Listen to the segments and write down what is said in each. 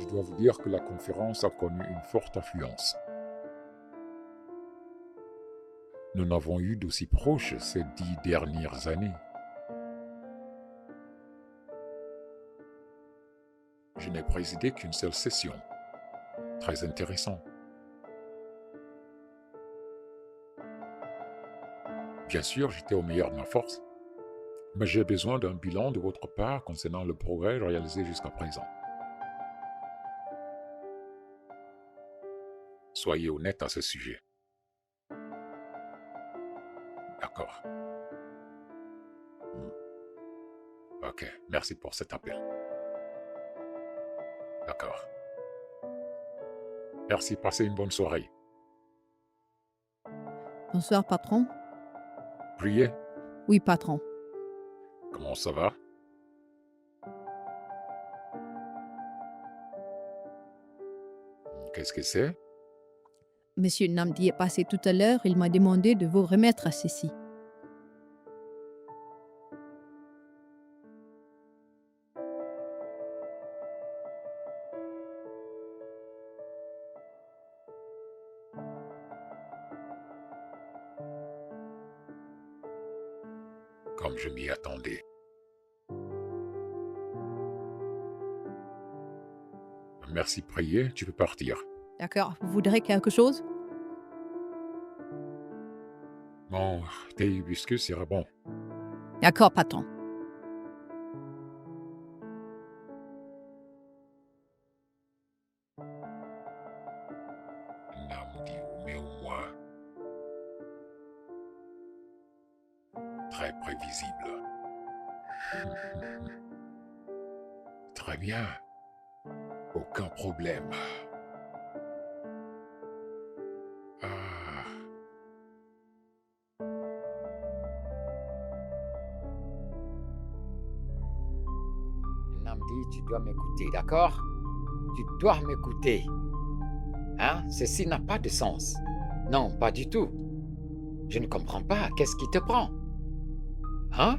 dois vous dire que la conférence a connu une forte affluence. Nous n'avons eu d'aussi proche ces 10 dernières années. Je n'ai présidé qu'une seule session. Très intéressant. Bien sûr, j'étais au meilleur de ma force, mais j'ai besoin d'un bilan de votre part concernant le progrès réalisé jusqu'à présent. Soyez honnête à ce sujet. D'accord. Ok, merci pour cet appel. D'accord. Merci, passez une bonne soirée. Bonsoir, patron. Priez. Oui, patron. Comment ça va? Qu'est-ce que c'est? Monsieur Namdi est passé tout à l'heure. Il m'a demandé de vous remettre à ceci. Comme je m'y attendais. Merci, priez, tu peux partir. D'accord. Vous voudrez quelque chose? Mon thé hibiscus sera bon. D'accord, patron. Namdi Omeoua. Très prévisible. Très bien. Aucun problème. Ah. Namdi, tu dois m'écouter, d'accord? Tu dois m'écouter. Hein? Ceci n'a pas de sens. Non, pas du tout. Je ne comprends pas. Qu'est-ce qui te prend? Hein?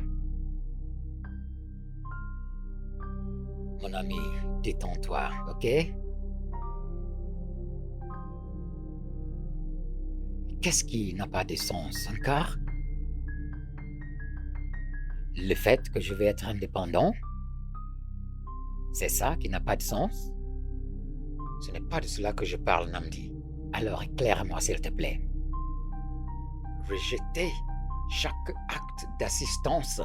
Mon ami, détends-toi, ok? Qu'est-ce qui n'a pas de sens encore? Le fait que je vais être indépendant? C'est ça qui n'a pas de sens? Ce n'est pas de cela que je parle, Namdi. Alors éclaire-moi, s'il te plaît. Rejeter chaque acte d'assistance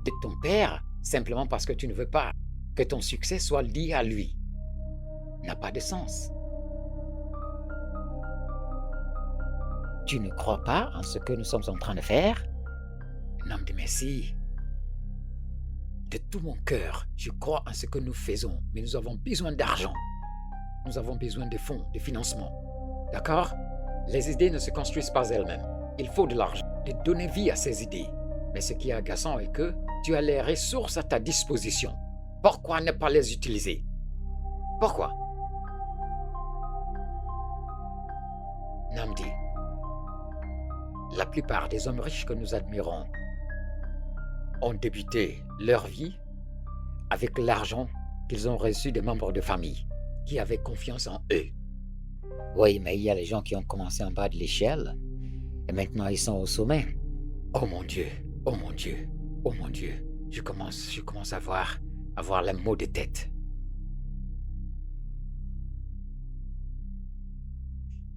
de ton père simplement parce que tu ne veux pas que ton succès soit lié à lui n'a pas de sens. Tu ne crois pas en ce que nous sommes en train de faire? Namdi, merci. De tout mon cœur, je crois en ce que nous faisons, mais nous avons besoin d'argent. Nous avons besoin de fonds, de financement. D'accord? Les idées ne se construisent pas elles-mêmes. Il faut de l'argent, de donner vie à ces idées. Mais ce qui est agaçant est que tu as les ressources à ta disposition. Pourquoi ne pas les utiliser? Pourquoi? Namdi, la plupart des hommes riches que nous admirons ont débuté leur vie avec l'argent qu'ils ont reçu des membres de famille qui avaient confiance en eux. Oui, mais il y a les gens qui ont commencé en bas de l'échelle et maintenant ils sont au sommet. Oh mon Dieu, oh mon Dieu, oh mon Dieu. Je commence à avoir les maux de tête.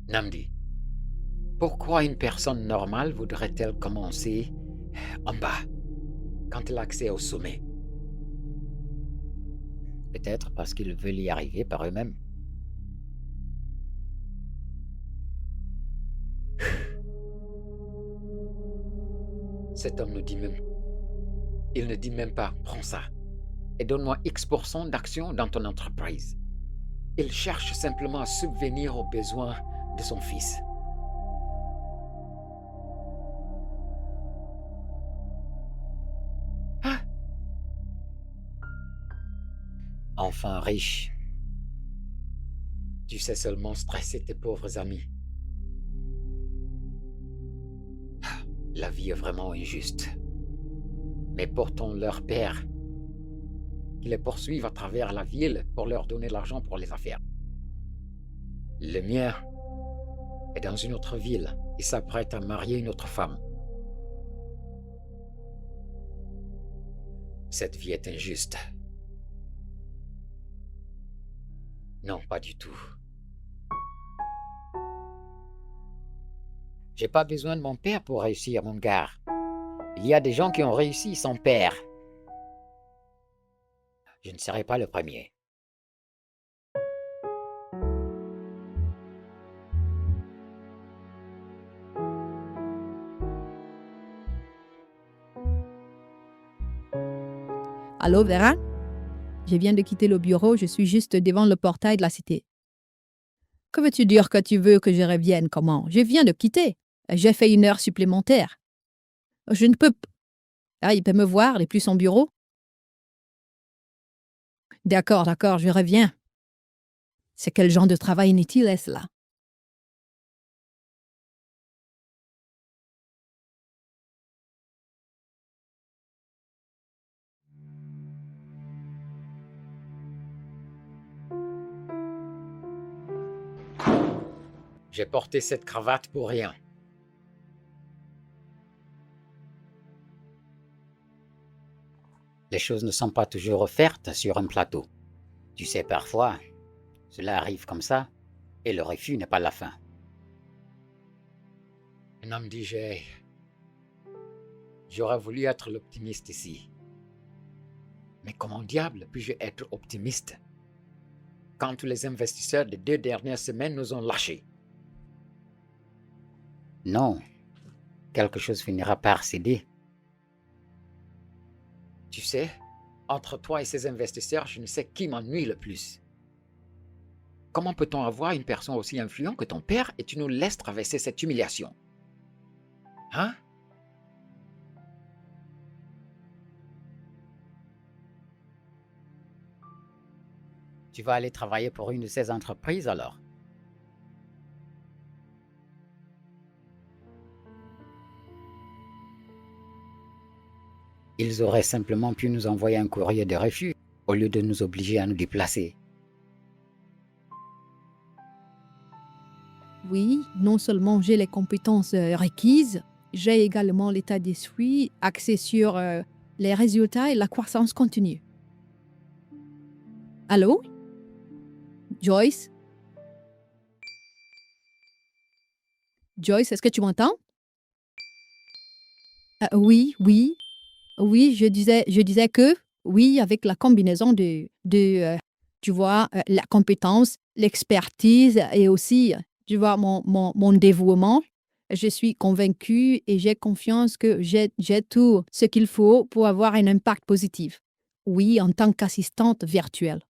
Namdi, pourquoi une personne normale voudrait-elle commencer en bas quand elle a accès au sommet? Peut-être parce qu'ils veulent y arriver par eux-mêmes. Cet homme il ne dit même pas, prends ça et donne-moi X% d'actions dans ton entreprise. Il cherche simplement à subvenir aux besoins de son fils. Ah! Enfin riche. Tu sais seulement stresser tes pauvres amis. La vie est vraiment injuste. Mais pourtant leur père qui les poursuivent à travers la ville pour leur donner l'argent pour les affaires. Le mien est dans une autre ville. Il s'apprête à marier une autre femme. Cette vie est injuste. Non, pas du tout. J'ai pas besoin de mon père pour réussir, mon gars. Il y a des gens qui ont réussi sans père. Je ne serai pas le premier. Allô, Vera? Je viens de quitter le bureau, je suis juste devant le portail de la cité. Que veux-tu dire que tu veux que je revienne? Comment? Je viens de quitter. J'ai fait 1 heure supplémentaire. Je ne peux... Ah, il peut me voir, il n'est plus son bureau? D'accord, je reviens. C'est quel genre de travail inutile est-ce là? J'ai porté cette cravate pour rien. Les choses ne sont pas toujours offertes sur un plateau. Tu sais, parfois, cela arrive comme ça, et le refus n'est pas la fin. Un homme dit, j'aurais voulu être l'optimiste ici. Mais comment diable puis-je être optimiste quand tous les investisseurs des 2 dernières semaines nous ont lâchés? Non, quelque chose finira par céder. Tu sais, entre toi et ces investisseurs, je ne sais qui m'ennuie le plus. Comment peut-on avoir une personne aussi influente que ton père et tu nous laisses traverser cette humiliation? Hein? Tu vas aller travailler pour une de ces entreprises alors? Ils auraient simplement pu nous envoyer un courrier de refus au lieu de nous obliger à nous déplacer. Oui, non seulement j'ai les compétences requises, j'ai également l'état d'esprit axé sur les résultats et la croissance continue. Allô? Joyce? Joyce, est-ce que tu m'entends? Oui, je disais que, oui, avec la combinaison tu vois, la compétence, l'expertise et aussi, tu vois, mon dévouement, je suis convaincue et j'ai confiance que j'ai tout ce qu'il faut pour avoir un impact positif. Oui, en tant qu'assistante virtuelle.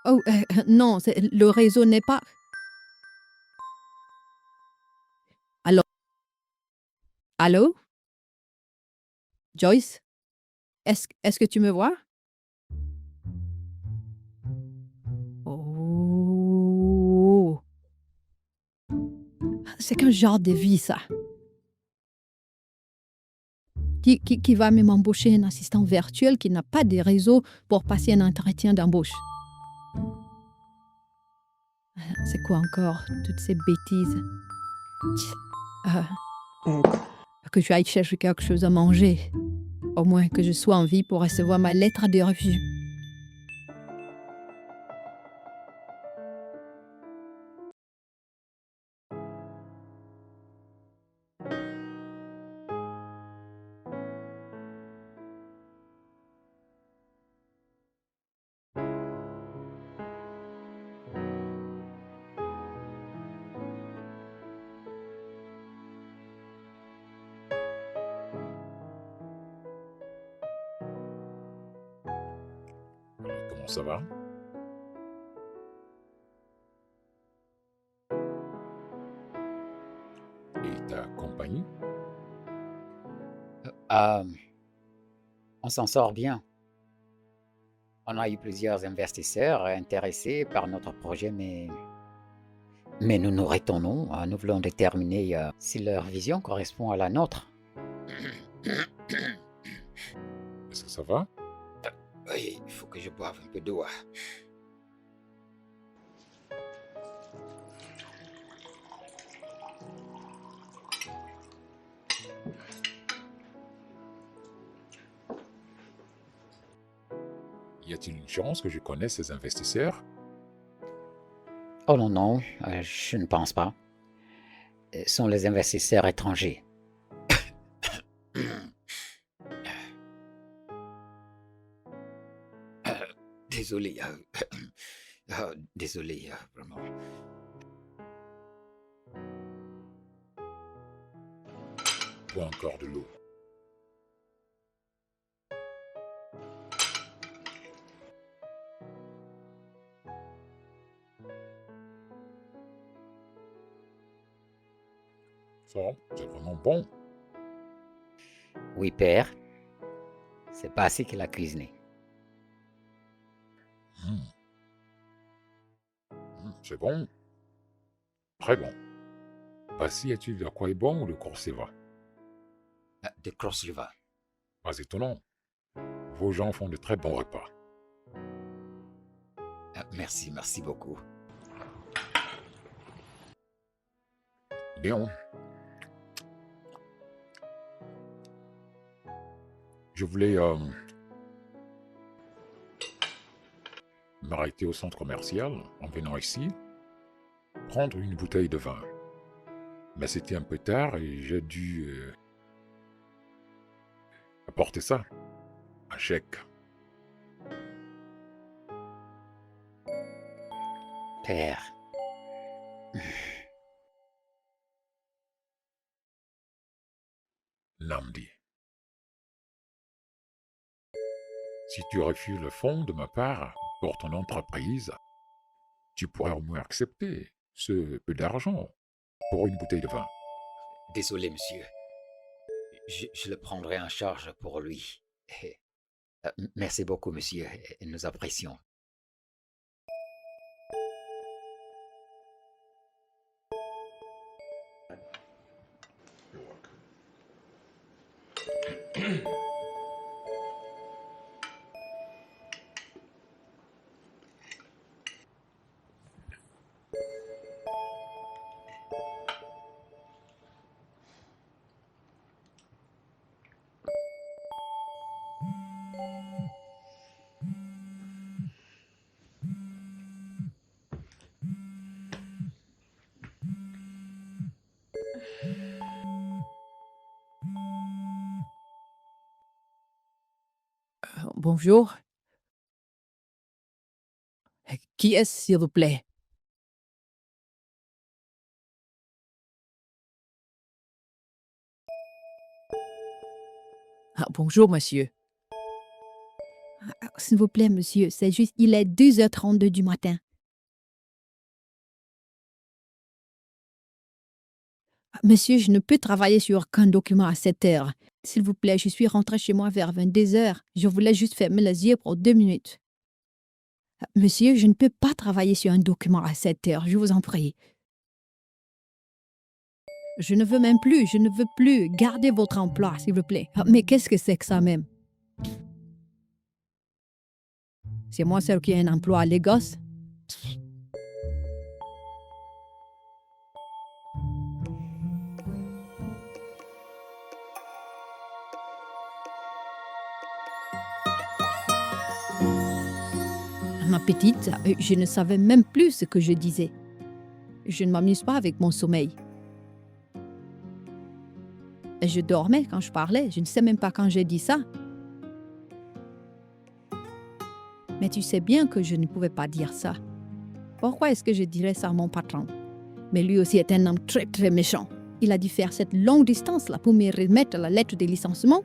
Oh, non, le réseau n'est pas... Allô? Joyce? Est-ce que tu me vois? Oh! C'est quel genre de vie, ça? Qui va même embaucher un assistant virtuel qui n'a pas de réseau pour passer un entretien d'embauche? C'est quoi encore, toutes ces bêtises? Que je aille chercher quelque chose à manger. Au moins que je sois en vie pour recevoir ma lettre de refus. Comment ça va? Et ta compagnie? On s'en sort bien. On a eu plusieurs investisseurs intéressés par notre projet, mais nous nous retenons. Nous voulons déterminer si leur vision correspond à la nôtre. Est-ce que ça va? Oui, il faut que je boive un peu d'eau. Y a-t-il une chance que je connaisse ces investisseurs? Oh non, non, je ne pense pas. Ce sont les investisseurs étrangers. Désolé, désolé, vraiment. Bois encore de l'eau. Ça, c'est vraiment bon. Oui, père, c'est pas assez qu'il a cuisiné. Hmm, c'est bon. Très bon. Passy est-il de quoi est bon ou de Corseva? De Cross-River. Pas étonnant. Vos gens font de très bons repas. Merci, merci beaucoup. Bien. Je voulais m'arrêter au centre commercial en venant ici, prendre une bouteille de vin. Mais c'était un peu tard et j'ai dû apporter ça. Un chèque. Père, Namdi. Si tu refuses le fonds de ma part pour ton entreprise, tu pourrais au moins accepter ce peu d'argent pour une bouteille de vin. désolé, monsieur. Je le prendrai en charge pour lui. Merci beaucoup, monsieur. Nous apprécions. Bonjour. Qui est-ce, s'il vous plaît? Bonjour, monsieur. S'il vous plaît, monsieur, c'est juste, il est 2h32 du matin. Monsieur, je ne peux travailler sur aucun document à cette heure. S'il vous plaît, je suis rentrée chez moi vers 22h. Je voulais juste fermer les yeux pour 2 minutes. Monsieur, je ne peux pas travailler sur un document à cette heure, je vous en prie. Je ne veux même plus, je ne veux plus. Gardez votre emploi, s'il vous plaît. Mais qu'est-ce que c'est que ça même? C'est moi celle qui a un emploi à Lagos? Ma petite, je ne savais même plus ce que je disais. Je ne m'amuse pas avec mon sommeil. Je dormais quand je parlais, je ne sais même pas quand j'ai dit ça. Mais tu sais bien que je ne pouvais pas dire ça. Pourquoi est-ce que je dirais ça à mon patron? Mais lui aussi est un homme très très méchant. Il a dû faire cette longue distance-là pour me remettre la lettre de licenciement.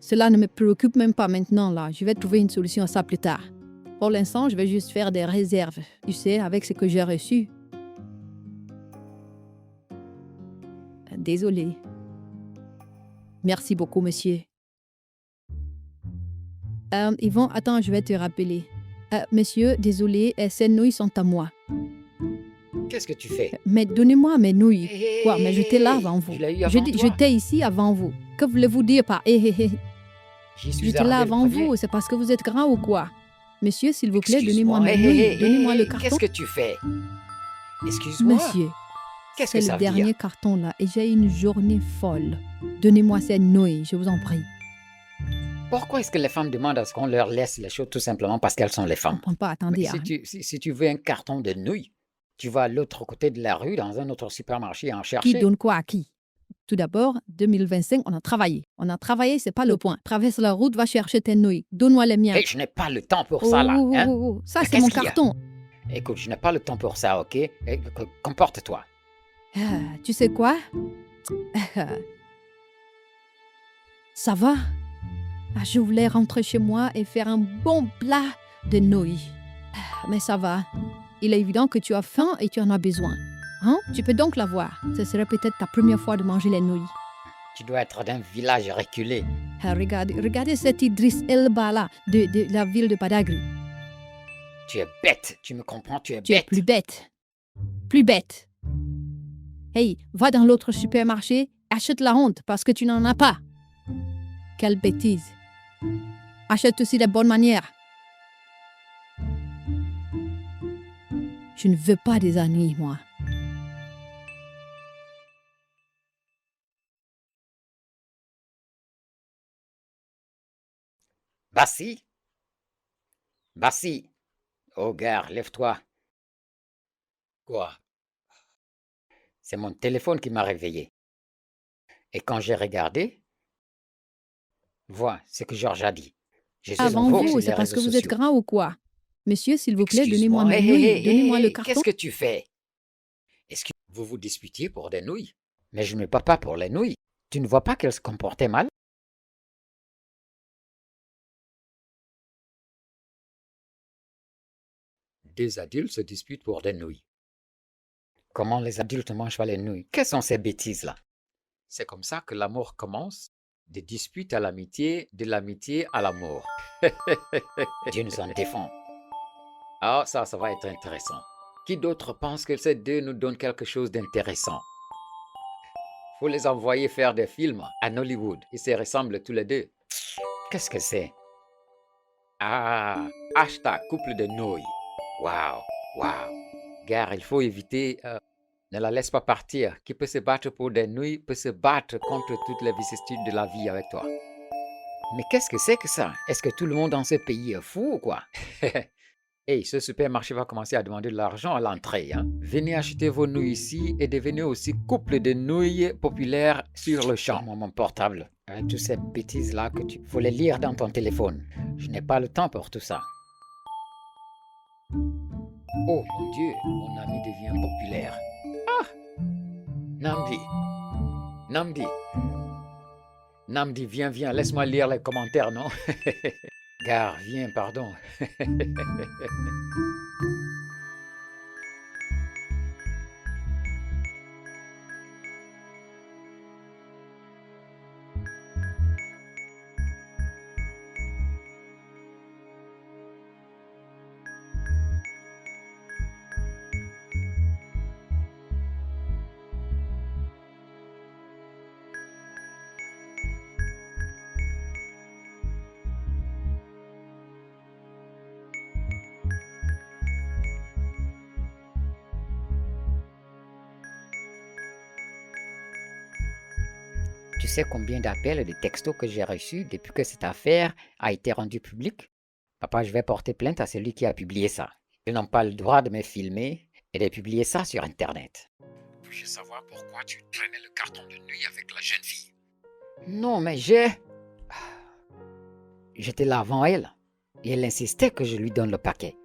Cela ne me préoccupe même pas maintenant, là. Je vais trouver une solution à ça plus tard. Pour l'instant, je vais juste faire des réserves, tu sais, avec ce que j'ai reçu. Désolée. Merci beaucoup, monsieur. Yvon, attends, je vais te rappeler. Monsieur, désolé, ces nouilles sont à moi. Qu'est-ce que tu fais? Mais donnez-moi mes nouilles. Quoi, mais j'étais là avant vous. Je l'ai eu avant toi. J'étais ici avant vous. Que voulez-vous dire par hé hé hé? J'y suis J'étais là arrivé le avant premier. vous, c'est parce que vous êtes grand ou quoi? Monsieur, s'il vous plaît, Excuse-moi. donnez-moi mes Hé, hé, nouilles, hé, donnez-moi hé, le hé, carton. qu'est-ce que tu fais? Excuse-moi. Monsieur, Qu'est-ce c'est que le ça veut dire? dernier carton là et j'ai une journée folle. Donnez-moi ces nouilles, je vous en prie. Pourquoi est-ce que les femmes demandent à ce qu'on leur laisse les choses tout simplement parce qu'elles sont les Je femmes? comprends pas, Mais attendez. si tu veux un carton de nouilles, tu vas à l'autre côté de la rue, dans un autre supermarché, en Qui chercher. donne quoi à qui? Tout d'abord, 2025, on a travaillé. On a travaillé, c'est pas le point. Traverse la route, va chercher tes nouilles. Donne-moi les miens. Hey, je n'ai pas le temps pour ça, là. Hein? Ça, Mais c'est mon qu'est-ce qu'il y a? carton. Écoute, je n'ai pas le temps pour ça, ok? Comporte-toi. Ah, tu sais quoi? Ça va? Ah, je voulais rentrer chez moi et faire un bon plat de nouilles. Ah, mais ça va. Il est évident que tu as faim et tu en as besoin. Hein? Tu peux donc l'avoir. Ce serait peut-être ta première fois de manger les nouilles. Tu dois être d'un village reculé. Ah, regardez cet Idriss Elba là, de la ville de Badagry. Tu es bête, tu me comprends? Tu es Tu es bête. plus bête. Plus bête. Hey, va dans l'autre supermarché, achète la honte parce que tu n'en as pas. Quelle bêtise. Achète aussi les bonnes manières. Je ne veux pas des ennuis, moi. Bassi? Bassi? Oh, gare, lève-toi. Quoi? C'est mon téléphone qui m'a réveillé. Et quand j'ai regardé, vois ce que Georges a dit. Je suis en Avant vogue sur vous, les c'est parce réseaux que vous êtes sociaux. grand ou quoi? Monsieur, s'il vous plaît, donnez-moi Excuse-moi. mes Hé, hé, nouilles, hé, donnez-moi hé, le hé, carton. qu'est-ce que tu fais? Est-ce que vous vous disputiez pour des nouilles? Mais je ne me bats pas pour les nouilles. Tu ne vois pas qu'elle se comportait mal? Deux adultes se disputent pour des nouilles. Comment les adultes mangent pas les nouilles? Quelles sont ces bêtises-là? C'est comme ça que l'amour commence, des disputes à l'amitié, de l'amitié à l'amour. Dieu nous en défend. Ah, ça va être intéressant. Qui d'autre pense que ces deux nous donnent quelque chose d'intéressant? Faut les envoyer faire des films à Hollywood. Ils se ressemblent tous les deux. Qu'est-ce que c'est? Ah, hashtag couple de nouilles. Waouh, waouh. Gare, il faut éviter. Ne la laisse pas partir. Qui peut se battre pour des nouilles peut se battre contre toutes les vicissitudes de la vie avec toi. Mais qu'est-ce que c'est que ça? Est-ce que tout le monde dans ce pays est fou ou quoi? Hey, ce supermarché va commencer à demander de l'argent à l'entrée. Hein? Venez acheter vos nouilles ici et devenez aussi couple de nouilles populaires sur le champ. Moi, mon portable, avec toutes ces bêtises-là que tu faut les lire dans ton téléphone. Je n'ai pas le temps pour tout ça. Oh mon Dieu, mon ami devient populaire. Ah! Namdi, viens, laisse-moi lire les commentaires, non? Gare, viens, pardon. Tu sais combien d'appels et de textos que j'ai reçus depuis que cette affaire a été rendue publique? Papa, je vais porter plainte à celui qui a publié ça. Ils n'ont pas le droit de me filmer et de publier ça sur Internet. Puis-je savoir pourquoi tu traînais le carton de nuit avec la jeune fille? Non, mais j'étais là avant elle. Et elle insistait que je lui donne le paquet.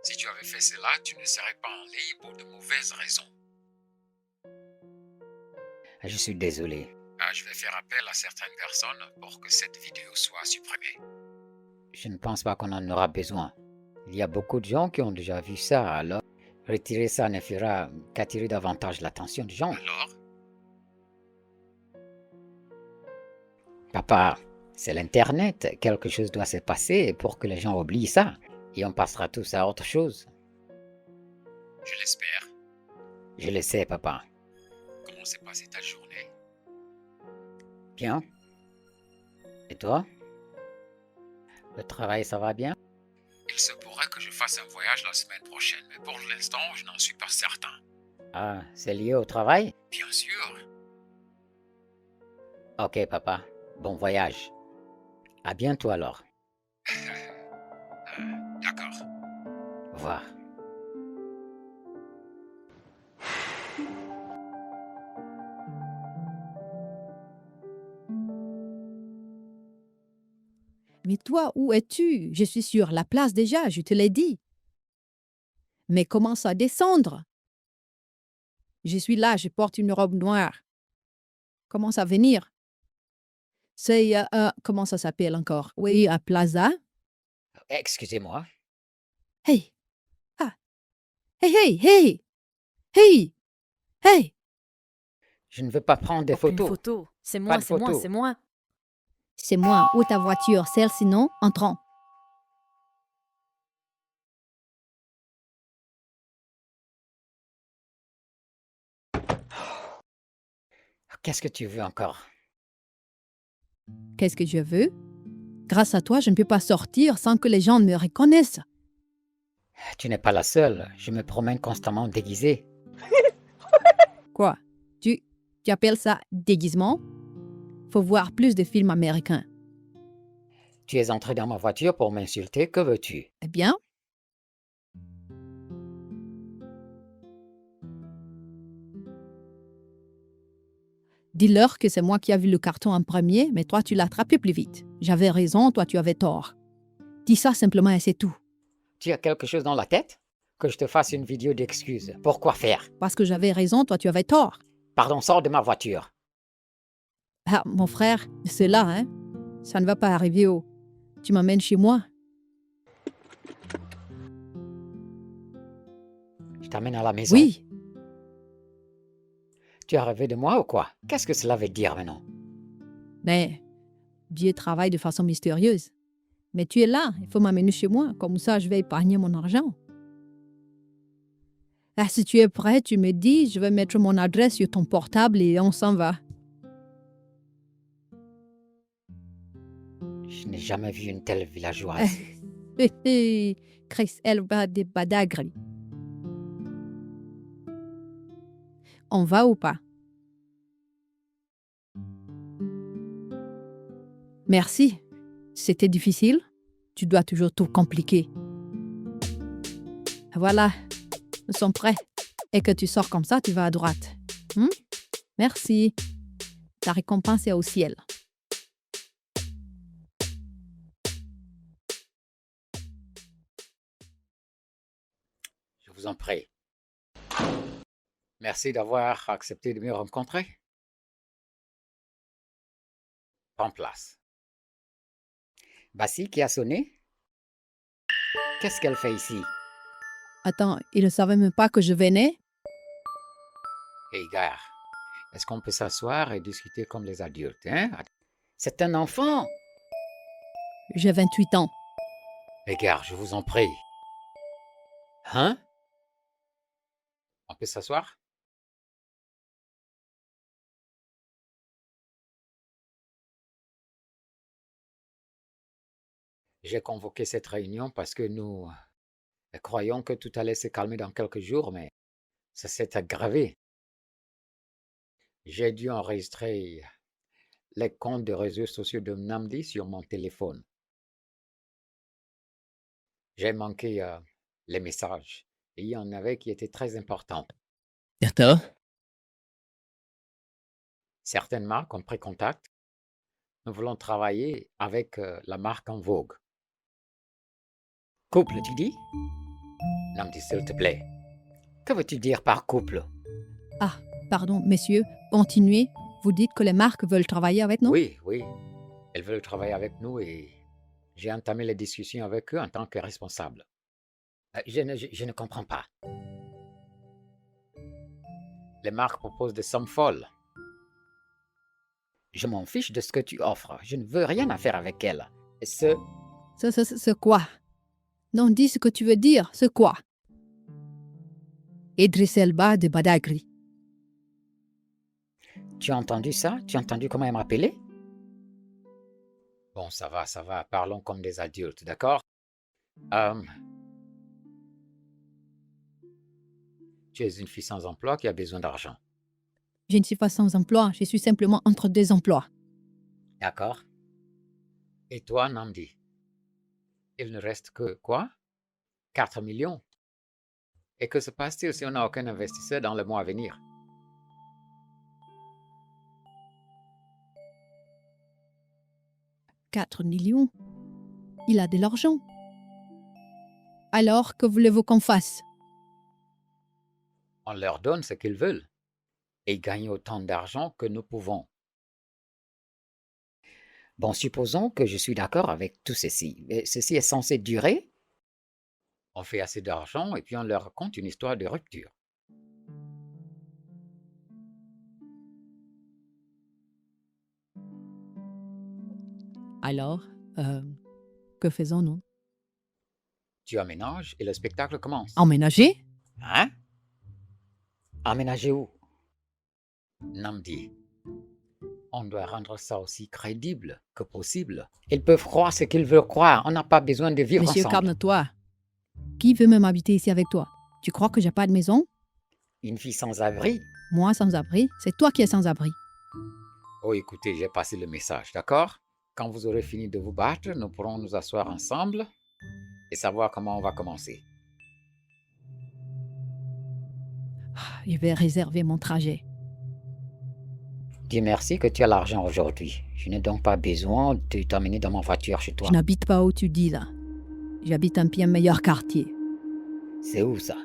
Si tu avais fait cela, tu ne serais pas en ligne pour de mauvaises raisons. Je suis désolé. Je vais faire appel à certaines personnes pour que cette vidéo soit supprimée. Je ne pense pas qu'on en aura besoin. Il y a beaucoup de gens qui ont déjà vu ça, alors retirer ça ne fera qu'attirer davantage l'attention des gens. Alors? Papa, c'est l'Internet. Quelque chose doit se passer pour que les gens oublient ça. Et on passera tous à autre chose. Je l'espère. Je le sais, papa. Comment s'est passée ta journée? Bien. Et toi? Le travail, ça va bien? Il se pourrait que je fasse un voyage la semaine prochaine, mais pour l'instant, je n'en suis pas certain. Ah, c'est lié au travail? Bien sûr. Ok, papa. Bon voyage. À bientôt alors. D'accord. Au revoir. Mais toi, où es-tu? Je suis sur la place déjà, je te l'ai dit. Mais commence à descendre. Je suis là, je porte une robe noire. Commence à venir. C'est, comment ça s'appelle encore? Oui, à Plaza. Excusez-moi. Hey! Ah! Hey, hey, hey! Hey! Hey! Je ne veux pas prendre des Aucune photos. photo. C'est Pas moi, de c'est moi, photos. c'est moi. C'est moi. Où est ta voiture? Celle-ci, non? Entrons. Qu'est-ce que tu veux encore? Qu'est-ce que je veux? Grâce à toi, je ne peux pas sortir sans que les gens me reconnaissent. Tu n'es pas la seule. Je me promène constamment déguisée. Quoi? Tu appelles ça déguisement? Faut voir plus de films américains. Tu es entré dans ma voiture pour m'insulter. Que veux-tu? Eh bien? Dis-leur que c'est moi qui ai vu le carton en premier, mais toi, tu l'as attrapé plus vite. J'avais raison, toi, tu avais tort. Dis ça simplement et c'est tout. Tu as quelque chose dans la tête? Que je te fasse une vidéo d'excuses. Pourquoi faire? Parce que j'avais raison, toi, tu avais tort. Pardon, sors de ma voiture. Ah, mon frère, c'est là, hein? Ça ne va pas arriver au... Tu m'emmènes chez moi? Je t'amène à la maison. Oui. Tu as rêvé de moi ou quoi? Qu'est-ce que cela veut dire maintenant? Mais Dieu travaille de façon mystérieuse. Mais tu es là, il faut m'amener chez moi. Comme ça, je vais épargner mon argent. Ah, si tu es prêt, tu me dis, je vais mettre mon adresse sur ton portable et on s'en va. Je n'ai jamais vu une telle villageoise. Chris, elle va de Badagry. On va ou pas? Merci. C'était difficile. Tu dois toujours tout compliquer. Voilà, nous sommes prêts. Et que tu sors comme ça, tu vas à droite. Merci. Ta récompense est au ciel. Je vous en prie. Merci d'avoir accepté de me rencontrer. Prends place. Bassie qui a sonné? Qu'est-ce qu'elle fait ici? Attends, il ne savait même pas que je venais? Hé, gare, est-ce qu'on peut s'asseoir et discuter comme les adultes, hein? C'est un enfant! J'ai 28 ans. Hé, gare, je vous en prie. Hein? On peut s'asseoir? J'ai convoqué cette réunion parce que nous croyons que tout allait se calmer dans quelques jours, mais ça s'est aggravé. J'ai dû enregistrer les comptes de réseaux sociaux de Namdi sur mon téléphone. J'ai manqué les messages. Et il y en avait qui étaient très importants. D'accord. Certaines marques ont pris contact. Nous voulons travailler avec la marque en vogue. Couple, tu dis? Namdi, s'il te plaît. Que veux-tu dire par couple? Ah, pardon, messieurs, continuez. Vous dites que les marques veulent travailler avec nous? Oui, oui. Elles veulent travailler avec nous et j'ai entamé les discussions avec eux en tant que responsable. Je ne comprends pas. Les marques proposent des sommes folles. Je m'en fiche de ce que tu offres. Je ne veux rien à faire avec elles. Et C'est quoi? Non, dis ce que tu veux dire. C'est quoi? Idriss Elba de Badagry. Tu as entendu ça? Tu as entendu comment elle m'appelait? Bon, ça va. Parlons comme des adultes, d'accord? Euh, tu es une fille sans emploi qui a besoin d'argent, Je ne suis pas sans emploi, je suis simplement entre deux emplois. d'accord? Et toi, Namdi, il ne reste que quoi? 4 millions. Et que se passe-t-il si on n'a aucun investisseur dans le mois à venir? 4 millions. Il a de l'argent. Alors, que voulez-vous qu'on fasse? On leur donne ce qu'ils veulent et ils gagnent autant d'argent que nous pouvons. Bon, supposons que je suis d'accord avec tout ceci. Mais ceci est censé durer? On fait assez d'argent et puis on leur raconte une histoire de rupture. Alors, que faisons-nous? Tu aménages et le spectacle commence. Emménager? Hein? Aménager où? Namdi, on doit rendre ça aussi crédible que possible. Ils peuvent croire ce qu'ils veulent croire. On n'a pas besoin de vivre Monsieur, ensemble. calme-toi. Qui veut même habiter ici avec toi? Tu crois que j'ai pas de maison? Une fille sans abri? Moi sans abri? C'est toi qui es sans abri. Oh, écoutez, j'ai passé le message, d'accord? Quand vous aurez fini de vous battre, nous pourrons nous asseoir ensemble et savoir comment on va commencer. Je vais réserver mon trajet. Dis merci que tu as l'argent aujourd'hui. Je n'ai donc pas besoin de t'emmener dans ma voiture chez toi. Je n'habite pas où tu dis là. J'habite un bien meilleur quartier. C'est où ça?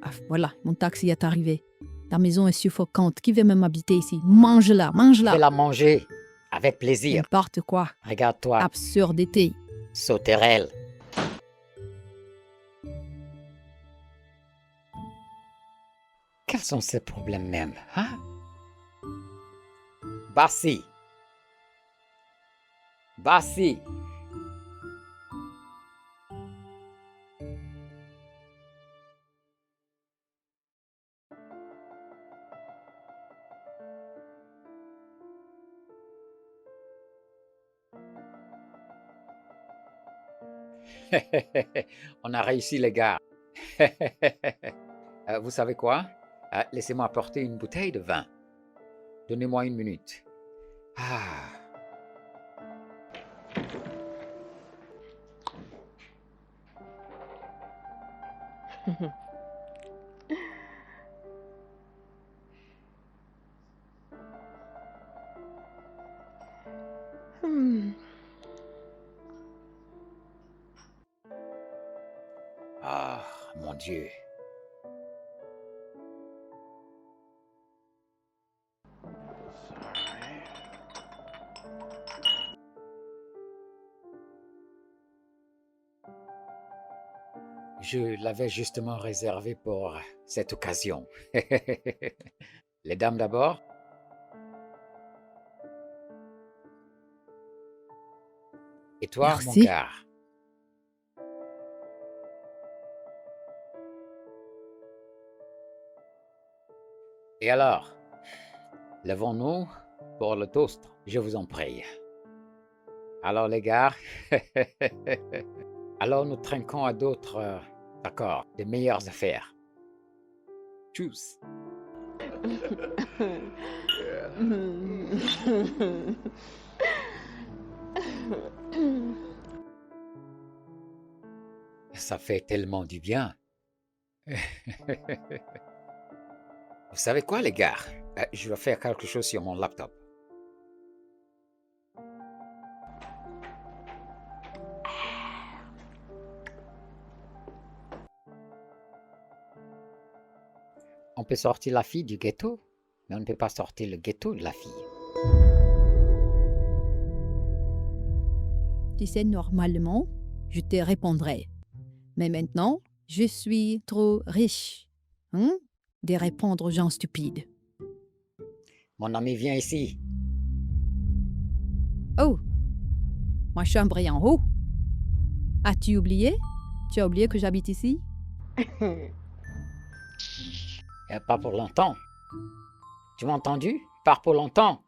Ah, voilà, mon taxi est arrivé. Ta maison est suffocante. Qui veut même habiter ici? Mange-la, mange-la. Je vais la manger avec plaisir. N'importe quoi. Regarde-toi, Absurdité. sauterelle. Quels sont ces problèmes même, hein? Bassi. Bassi. On a réussi, les gars. Vous savez quoi? Laissez-moi apporter une bouteille de vin. Donnez-moi 1 minute. Ah. Ah, mon Dieu. Je l'avais justement réservé pour cette occasion. Les dames d'abord. Et toi, mon Merci. gars. Et alors, levons-nous pour le toast, je vous en prie. Alors, les gars, alors nous trinquons à d'autres, d'accord, des meilleures affaires. Tchuss. Ça fait tellement du bien. Vous savez quoi, les gars? Je vais faire quelque chose sur mon laptop. On peut sortir la fille du ghetto, mais on ne peut pas sortir le ghetto de la fille. Tu sais, normalement, je te répondrais. Mais maintenant, je suis trop riche de répondre aux gens stupides. Mon ami vient ici. Oh, ma chambre est en haut. As-tu oublié? Tu as oublié que j'habite ici? Pas pour longtemps. Tu m'as entendu? Pas pour longtemps.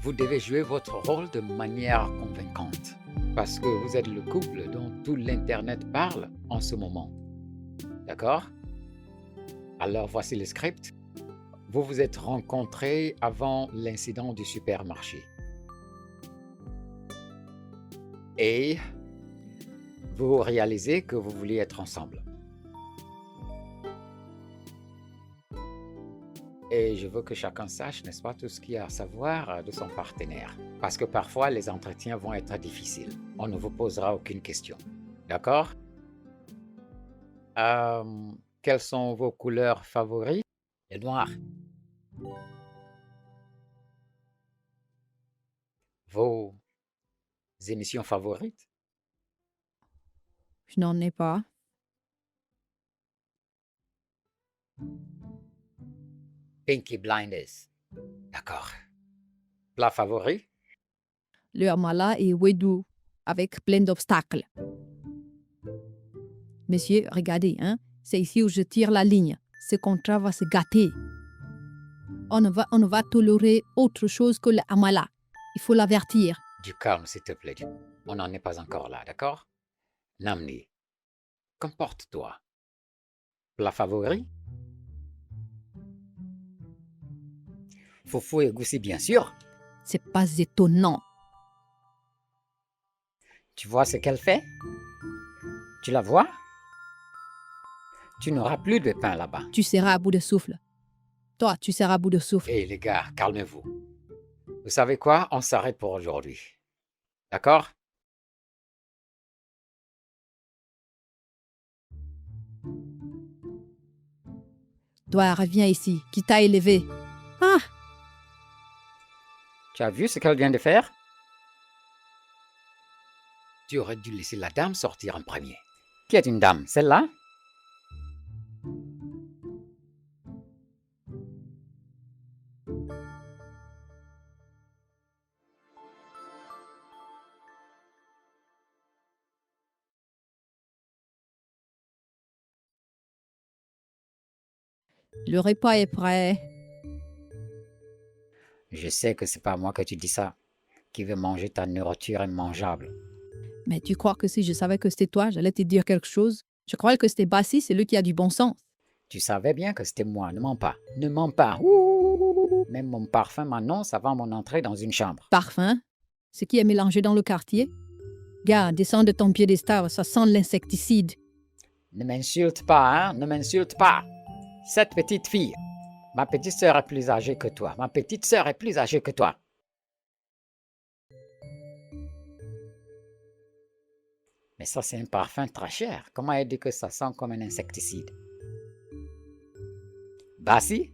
Vous devez jouer votre rôle de manière convaincante. Parce que vous êtes le couple dont tout l'Internet parle en ce moment. D'accord? Alors voici le script. Vous vous êtes rencontrés avant l'incident du supermarché. Et vous réalisez que vous vouliez être ensemble. Et je veux que chacun sache, n'est-ce pas, tout ce qu'il y a à savoir de son partenaire. Parce que parfois, les entretiens vont être difficiles. On ne vous posera aucune question. D'accord? Quelles sont vos couleurs favorites? Le noir. Vos émissions favorites? Je n'en ai pas. Peaky Blinders. D'accord. Plat favori? Le amala et wedou, avec plein d'obstacles. Monsieur, regardez, hein, c'est ici où je tire la ligne. Ce contrat va se gâter. On ne va tolérer autre chose que le amala. Il faut l'avertir. Du calme, s'il te plaît. On n'en est pas encore là, d'accord? Namni, comporte-toi. Plat favori? Foufou et goussi, bien sûr. C'est pas étonnant. Tu vois ce qu'elle fait? Tu la vois? Tu n'auras plus de pain là-bas. Tu seras à bout de souffle. Toi, tu seras à bout de souffle. Hé les gars, calmez-vous. Vous savez quoi? On s'arrête pour aujourd'hui. D'accord? Toi, reviens ici. Qui t'a élevé? Ah! Tu as vu ce qu'elle vient de faire? Tu aurais dû laisser la dame sortir en premier. Qui est une dame? Celle-là? Le repas est prêt. Je sais que c'est pas moi que tu dis ça, qui veut manger ta nourriture immangeable. Mais tu crois que si je savais que c'était toi, j'allais te dire quelque chose? Je croyais que c'était Bassi, c'est lui qui a du bon sens. Tu savais bien que c'était moi, ne mens pas. Ne mens pas. Ouh. Même mon parfum m'annonce avant mon entrée dans une chambre. Parfum? Ce qui est mélangé dans le quartier? Gars, descends de ton piédestal, ça sent l'insecticide. Ne m'insulte pas, hein? Ne m'insulte pas. Cette petite fille, ma petite sœur est plus âgée que toi. Ma petite sœur est plus âgée que toi. Mais ça, c'est un parfum très cher. Comment elle dit que ça sent comme un insecticide? Bassi?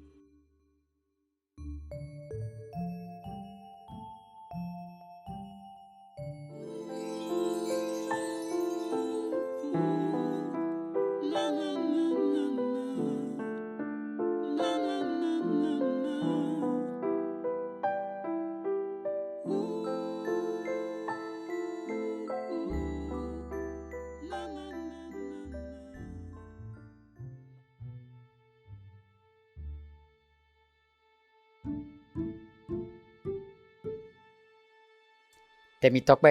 Temitope,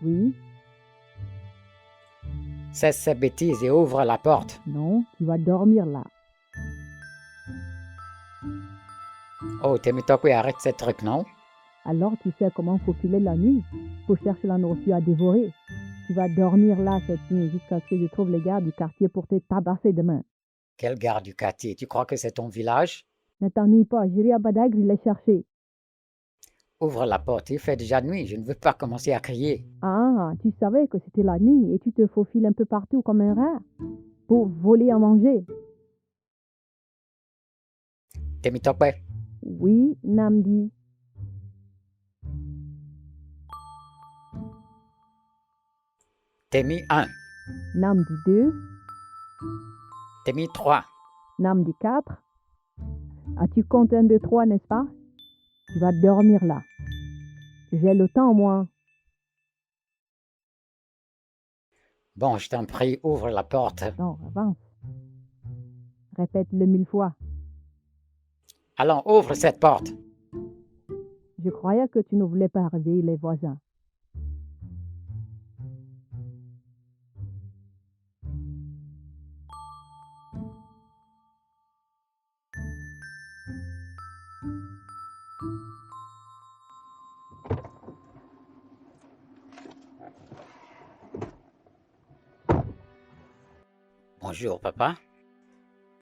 Oui, cesse ces bêtises et ouvre la porte. non, tu vas dormir là. Oh, Temitope, arrête ces trucs, non? Alors tu sais comment faufiler la nuit pour chercher la nourriture à dévorer. Tu vas dormir là cette nuit jusqu'à ce que je trouve les gars du quartier pour te tabasser demain. Quel garde du quartier? Tu crois que c'est ton village? Ne t'ennuie pas, j'irai à Badagry les chercher. Ouvre la porte, il fait déjà nuit, je ne veux pas commencer à crier. Ah, tu savais que c'était la nuit et tu te faufiles un peu partout comme un rat pour voler à manger. Temitope, Oui, Namdi. Temi 1, Namdi 2, Temi 3. Namdi 4. As-tu compté 1, 2, 3, n'est-ce pas? Tu vas dormir là. J'ai le temps, moi. Bon, je t'en prie, ouvre la porte. Non, avance. Répète-le 1000 fois. Allons, ouvre cette porte. Je croyais que tu ne voulais pas réveiller les voisins. Bonjour, papa.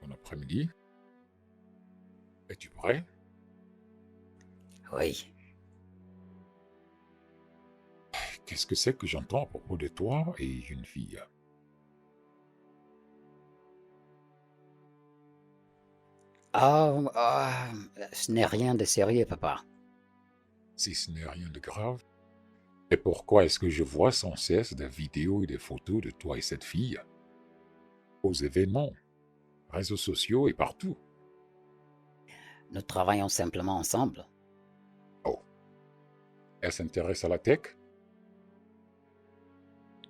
Bon après-midi. Es-tu prêt? Oui. Qu'est-ce que c'est que j'entends à propos de toi et une fille? Ce n'est rien de sérieux, papa. Si ce n'est rien de grave. Et pourquoi est-ce que je vois sans cesse des vidéos et des photos de toi et cette fille? Aux événements, réseaux sociaux et partout. Nous travaillons simplement ensemble. Oh, elle s'intéresse à la tech?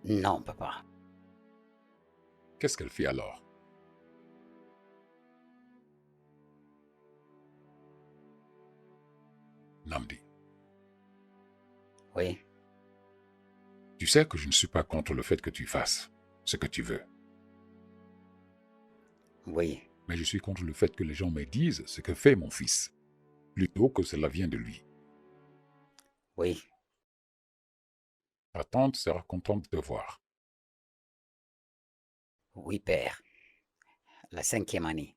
Non, papa. Qu'est-ce qu'elle fait alors? Namdi, Oui, tu sais que je ne suis pas contre le fait que tu fasses ce que tu veux, oui. mais je suis contre le fait que les gens me disent ce que fait mon fils, plutôt que cela vient de lui. Oui, Ta tante sera contente de te voir. oui, père. La 5e année.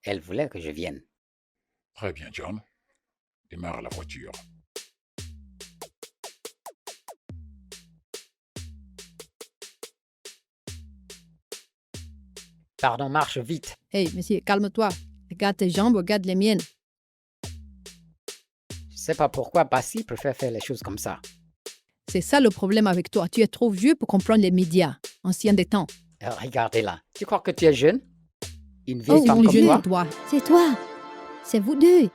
Elle voulait que je vienne. Très bien, John. Démarre la voiture. Pardon, marche vite. Hey, monsieur, calme-toi. Regarde tes jambes, regarde les miennes. Je sais pas pourquoi Bassi préfère faire les choses comme ça. C'est ça le problème avec toi. Tu es trop vieux pour comprendre les médias, anciens des temps. Regardez-là. Tu crois que tu es jeune? Une Oh, vieille femme mon comme Dieu, toi? toi. C'est toi. C'est vous deux.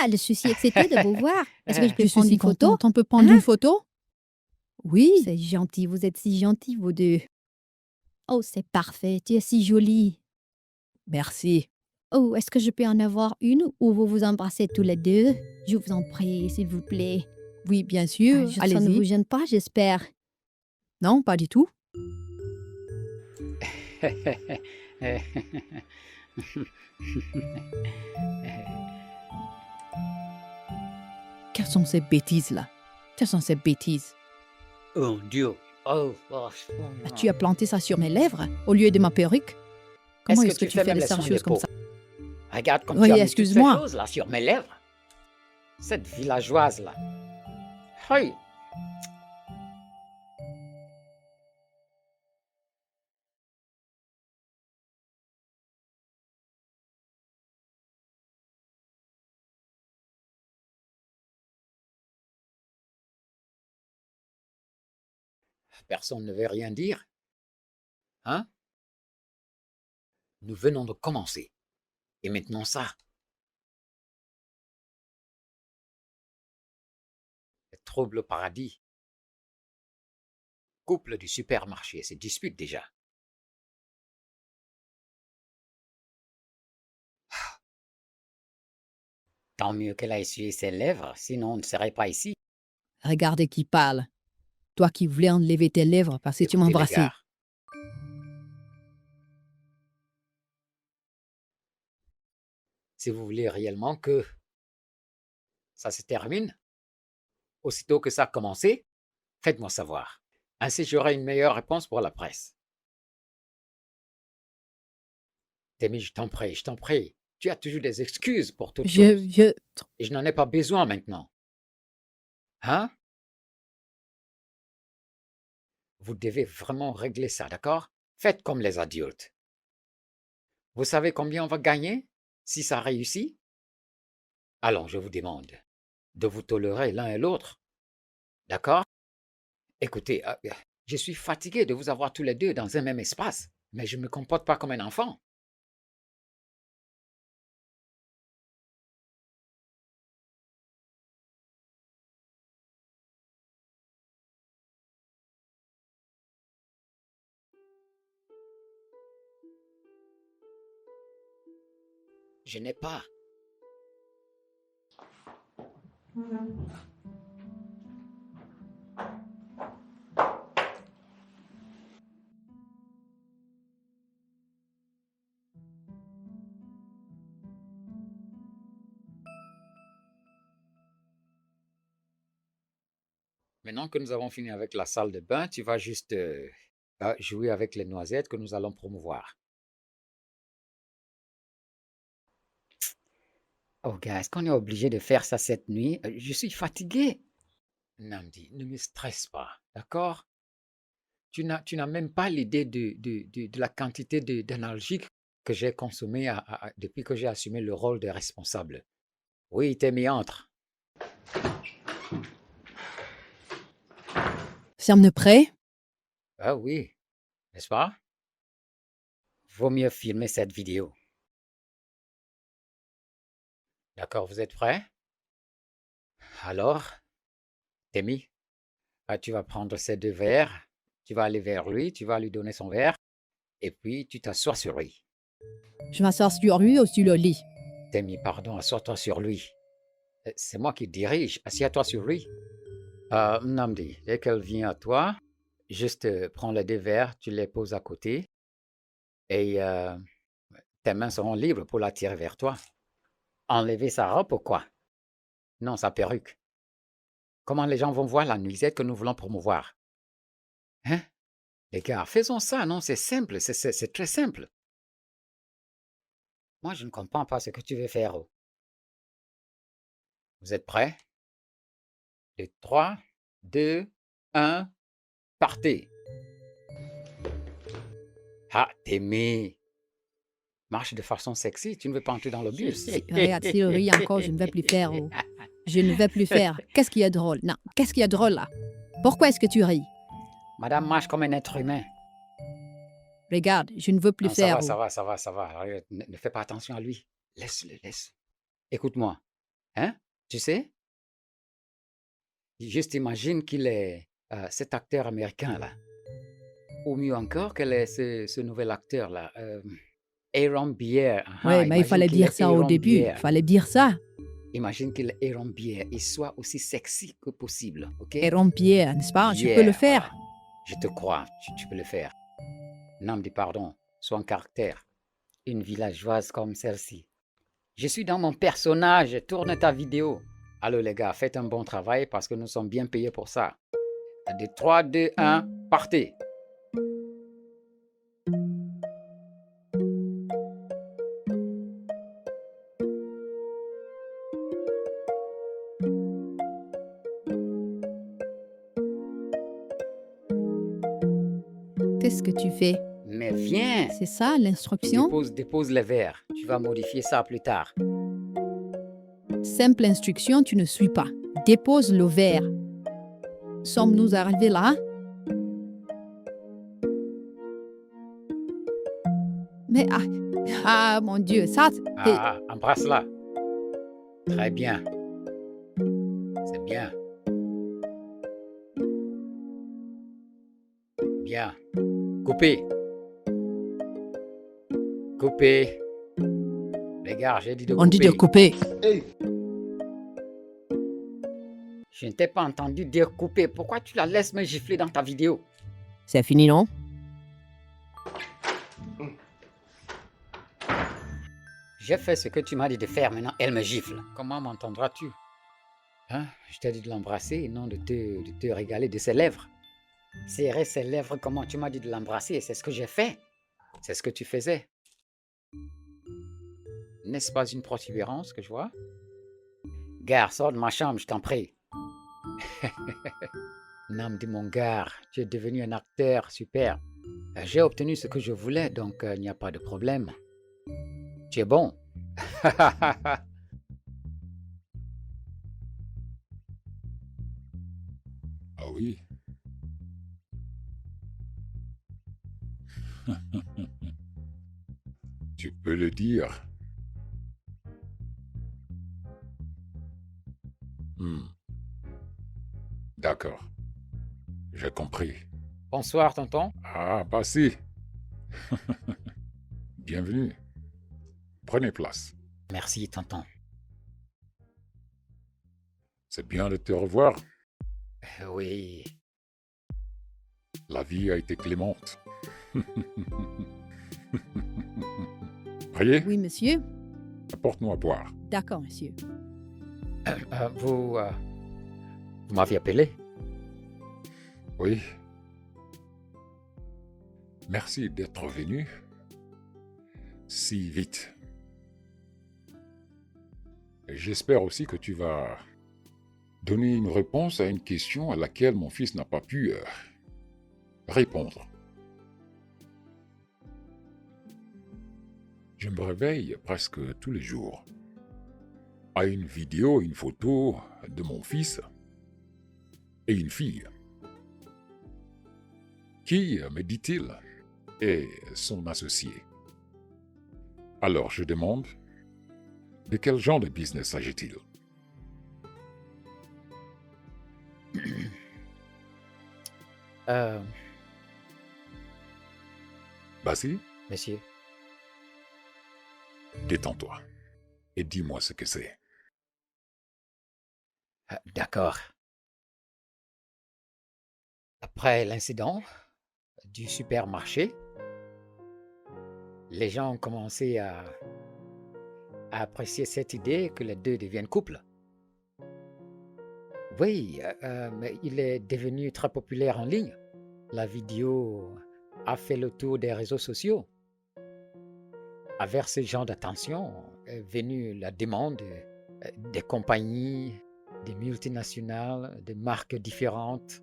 Le souci est que c'était de vous voir. Est-ce que je peux Je suis prendre si une photo? contente. On peut prendre Hein? une photo? Oui. C'est gentil, vous êtes si gentils, vous deux. Oh, c'est parfait, tu es si jolie. Merci. Oh, est-ce que je peux en avoir une où vous vous embrassez tous les deux? Je vous en prie, s'il vous plaît. Oui, bien sûr. Ça ne vous Allez-y. gêne pas, j'espère. Non, pas du tout. Quelles sont ces bêtises-là? Quelles sont ces bêtises? Oh Dieu. Tu as planté ça sur mes lèvres au lieu de ma perruque? Comment est-ce que tu fais fais même des les sons choses de comme peau? ça? Regarde comme Oui, tu as mis toutes ces excuse-moi. choses là sur mes lèvres. Cette villageoise là. Oui. Personne ne veut rien dire. Hein? Nous venons de commencer. Et maintenant ça. Les troubles au paradis. Couple du supermarché se dispute déjà. Tant mieux qu'elle a essuyé ses lèvres, sinon on ne serait pas ici. Regardez qui parle. Toi qui voulais enlever tes lèvres parce que tu Écoutez, les m'embrassais. gars. Si vous voulez réellement que ça se termine, aussitôt que ça a commencé, faites-moi savoir. Ainsi, j'aurai une meilleure réponse pour la presse. Témi, je t'en prie, je t'en prie. Tu as toujours des excuses pour toute chose. Et je n'en ai pas besoin maintenant. Hein? Vous devez vraiment régler ça, d'accord? Faites comme les adultes. Vous savez combien on va gagner si ça réussit? Allons, je vous demande de vous tolérer l'un et l'autre. D'accord? Écoutez, je suis fatigué de vous avoir tous les deux dans un même espace, mais je ne me comporte pas comme un enfant. Je n'ai pas Maintenant que nous avons fini avec la salle de bain, tu vas juste jouer avec les noisettes que nous allons promouvoir. Oh, gars, est-ce qu'on est obligé de faire ça cette nuit? Je suis fatigué. Namdi, ne me stresse pas, d'accord? Tu n'as même pas l'idée de la quantité d'analgiques que j'ai consommé depuis que j'ai assumé le rôle de responsable. Oui, Témi, entre. Ferme prêt? Ah oui, n'est-ce pas? Vaut mieux filmer cette vidéo. D'accord, vous êtes prêts? Alors, Témi, tu vas prendre ces 2 verres, tu vas aller vers lui, tu vas lui donner son verre, et puis tu t'assois sur lui. Je m'assois sur lui ou sur le lit? Témi, pardon, assois-toi sur lui. C'est moi qui dirige, assieds-toi sur lui. Namdi, dès qu'elle vient à toi, juste prends les 2 verres, tu les poses à côté, et tes mains seront libres pour la tirer vers toi. Enlever sa robe ou quoi? Non, sa perruque. Comment les gens vont voir la nuisette que nous voulons promouvoir? Hein? Les gars, faisons ça, non? C'est simple, c'est très simple. Moi, je ne comprends pas ce que tu veux faire. Oh. Vous êtes prêts? 3, 2, 1, partez. Ah, Témi. Marche de façon sexy, tu ne veux pas entrer dans le bus. Regarde, s'il rit encore, je ne vais plus faire. Oh. Je ne vais plus faire. Qu'est-ce qu'il y a de drôle? Non, qu'est-ce qu'il y a de drôle là? Pourquoi est-ce que tu ris? Madame marche comme un être humain. Regarde, je ne veux plus Non, faire. ça va. Arrête, ne fais pas attention à lui. Laisse-le, laisse. Écoute-moi. Hein? Tu sais? Juste imagine qu'il est cet acteur américain là. Ou mieux encore, quel est ce nouvel acteur là? Aaron Beer. Oui, mais il fallait dire ça au début. Il fallait dire ça. Imagine qu'il est Aaron Beer et soit aussi sexy que possible, ok? Aaron Pierre, n'est-ce pas? Tu peux le faire. Voilà. Je te crois, tu peux le faire. Namdi, pardon, sois en caractère. Une villageoise comme celle-ci. Je suis dans mon personnage, tourne ta vidéo. Allô les gars, faites un bon travail parce que nous sommes bien payés pour ça. 3, 2, 1, partez. Qu'est-ce que tu fais? Mais viens. C'est ça l'instruction? Dépose les verres. Tu vas modifier ça plus tard. Simple instruction, tu ne suis pas. Dépose le verre. Sommes-nous arrivés là? Mais mon Dieu, ça... Embrasse-la. Très bien. C'est bien. Bien. Coupez. Coupez. Les gars, j'ai dit de couper. On dit de couper. Je ne t'ai pas entendu dire couper. Pourquoi tu la laisses me gifler dans ta vidéo? C'est fini, non? J'ai fait ce que tu m'as dit de faire, maintenant elle me gifle. Comment m'entendras-tu? Hein? Je t'ai dit de l'embrasser et non de te régaler de ses lèvres. Serrer ses lèvres, comment tu m'as dit de l'embrasser et c'est ce que j'ai fait. C'est ce que tu faisais. N'est-ce pas une protubérance que je vois? Gare, sors de ma chambre, je t'en prie. Namdi, mon gars, tu es devenu un acteur super. J'ai obtenu ce que je voulais, donc il n'y a pas de problème. Tu es bon. Ah oui. Tu peux le dire. D'accord. J'ai compris. Bonsoir, tonton. Ah, passez. Bienvenue. Prenez place. Merci, tonton. C'est bien de te revoir. Oui, La vie a été clémente. Priez, Oui, monsieur. apporte-nous à boire. D'accord, monsieur. vous m'aviez appelé? Oui. Merci d'être venu si vite. Et j'espère aussi que tu vas donner une réponse à une question à laquelle mon fils n'a pas pu répondre. Je me réveille presque tous les jours à une vidéo, une photo de mon fils et une fille qui, me dit-il, est son associé. Alors je demande, de quel genre de business s'agit-il? Euh, Vas-y, monsieur, détends-toi et dis-moi ce que c'est. d'accord. Après l'incident du supermarché, les gens ont commencé à apprécier cette idée que les deux deviennent couple. Oui, mais il est devenu très populaire en ligne. La vidéo a fait le tour des réseaux sociaux. Avec ce genre d'attention est venue la demande des compagnies, des multinationales, des marques différentes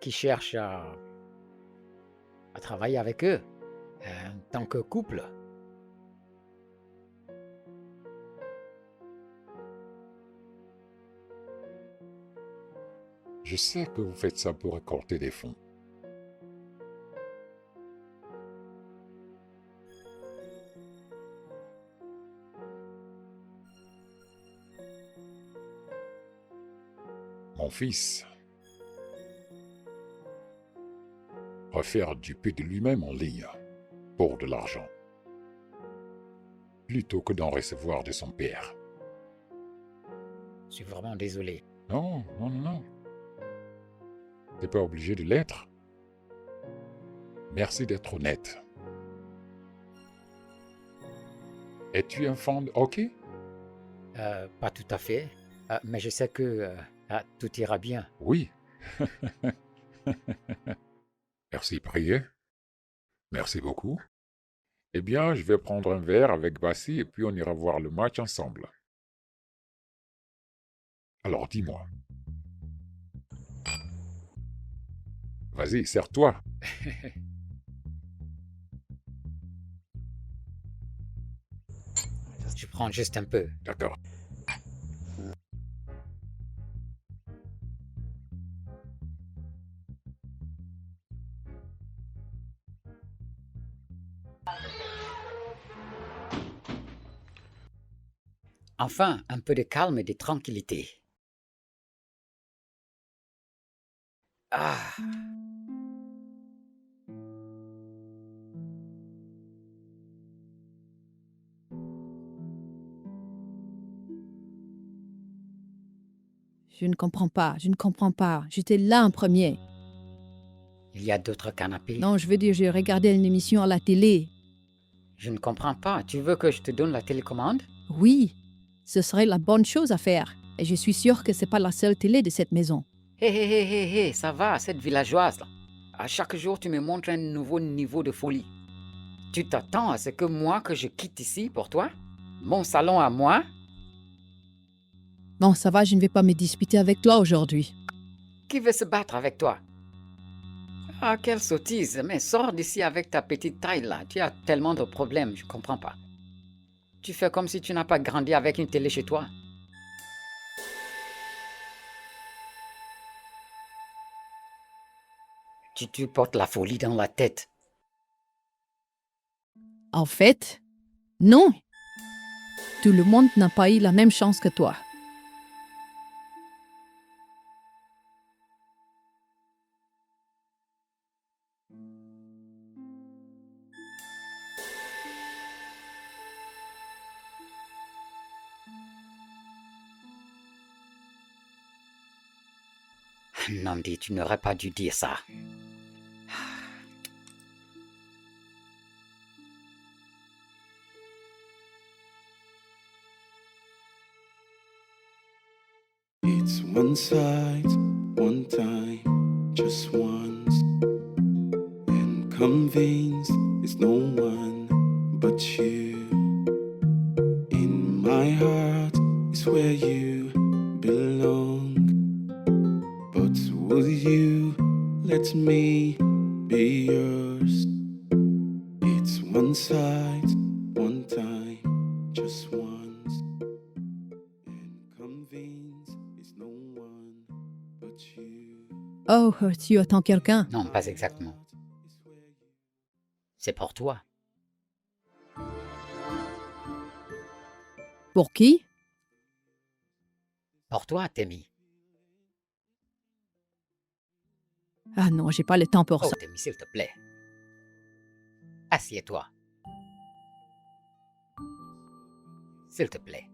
qui cherchent à travailler avec eux en tant que couple. Je sais que vous faites ça pour récolter des fonds. Mon fils préfère duper de lui-même en ligne pour de l'argent, plutôt que d'en recevoir de son père. Je suis vraiment désolé. Non, non, non, non. T'es pas obligé de l'être. Merci d'être honnête. Es-tu un fan de hockey? Pas tout à fait, mais je sais que tout ira bien. Oui. Merci, prier. Merci beaucoup. Eh bien, je vais prendre un verre avec Bassi et puis on ira voir le match ensemble. Alors dis-moi. Vas-y, sers-toi. Je prends juste un peu. D'accord. Enfin, un peu de calme et de tranquillité. Ah, Je ne comprends pas, je ne comprends pas. J'étais là en premier. il y a d'autres canapés. Non, je veux dire, j'ai regardé une émission à la télé. Je ne comprends pas. Tu veux que je te donne la télécommande? Oui, ce serait la bonne chose à faire. Et je suis sûre que c'est pas la seule télé de cette maison. Hé, hé, hé, hé, hé, ça va, cette villageoise là. À chaque jour, tu me montres un nouveau niveau de folie. Tu t'attends à ce que moi, que je quitte ici pour toi? Mon salon à moi? Bon, ça va, je ne vais pas me disputer avec toi aujourd'hui. Qui veut se battre avec toi? Ah, quelle sottise. Mais sors d'ici avec ta petite taille là. Tu as tellement de problèmes, je comprends pas. Tu fais comme si tu n'as pas grandi avec une télé chez toi. Tu portes la folie dans la tête. En fait, non. Tout le monde n'a pas eu la même chance que toi. Namdi, tu n'aurais pas dû dire ça. It's one side, one time, just once. And convinced it's no one but you. In my heart is where you belong. But will you let me be yours? It's one side, one time, just once. And convinced it's no one but you. Oh, tu attends quelqu'un. Non, pas exactement. C'est pour toi. Pour qui? Pour toi, Temi. Ah non, j'ai pas le temps pour Oh, ça. Temi, s'il te plaît. Assieds-toi. S'il te plaît.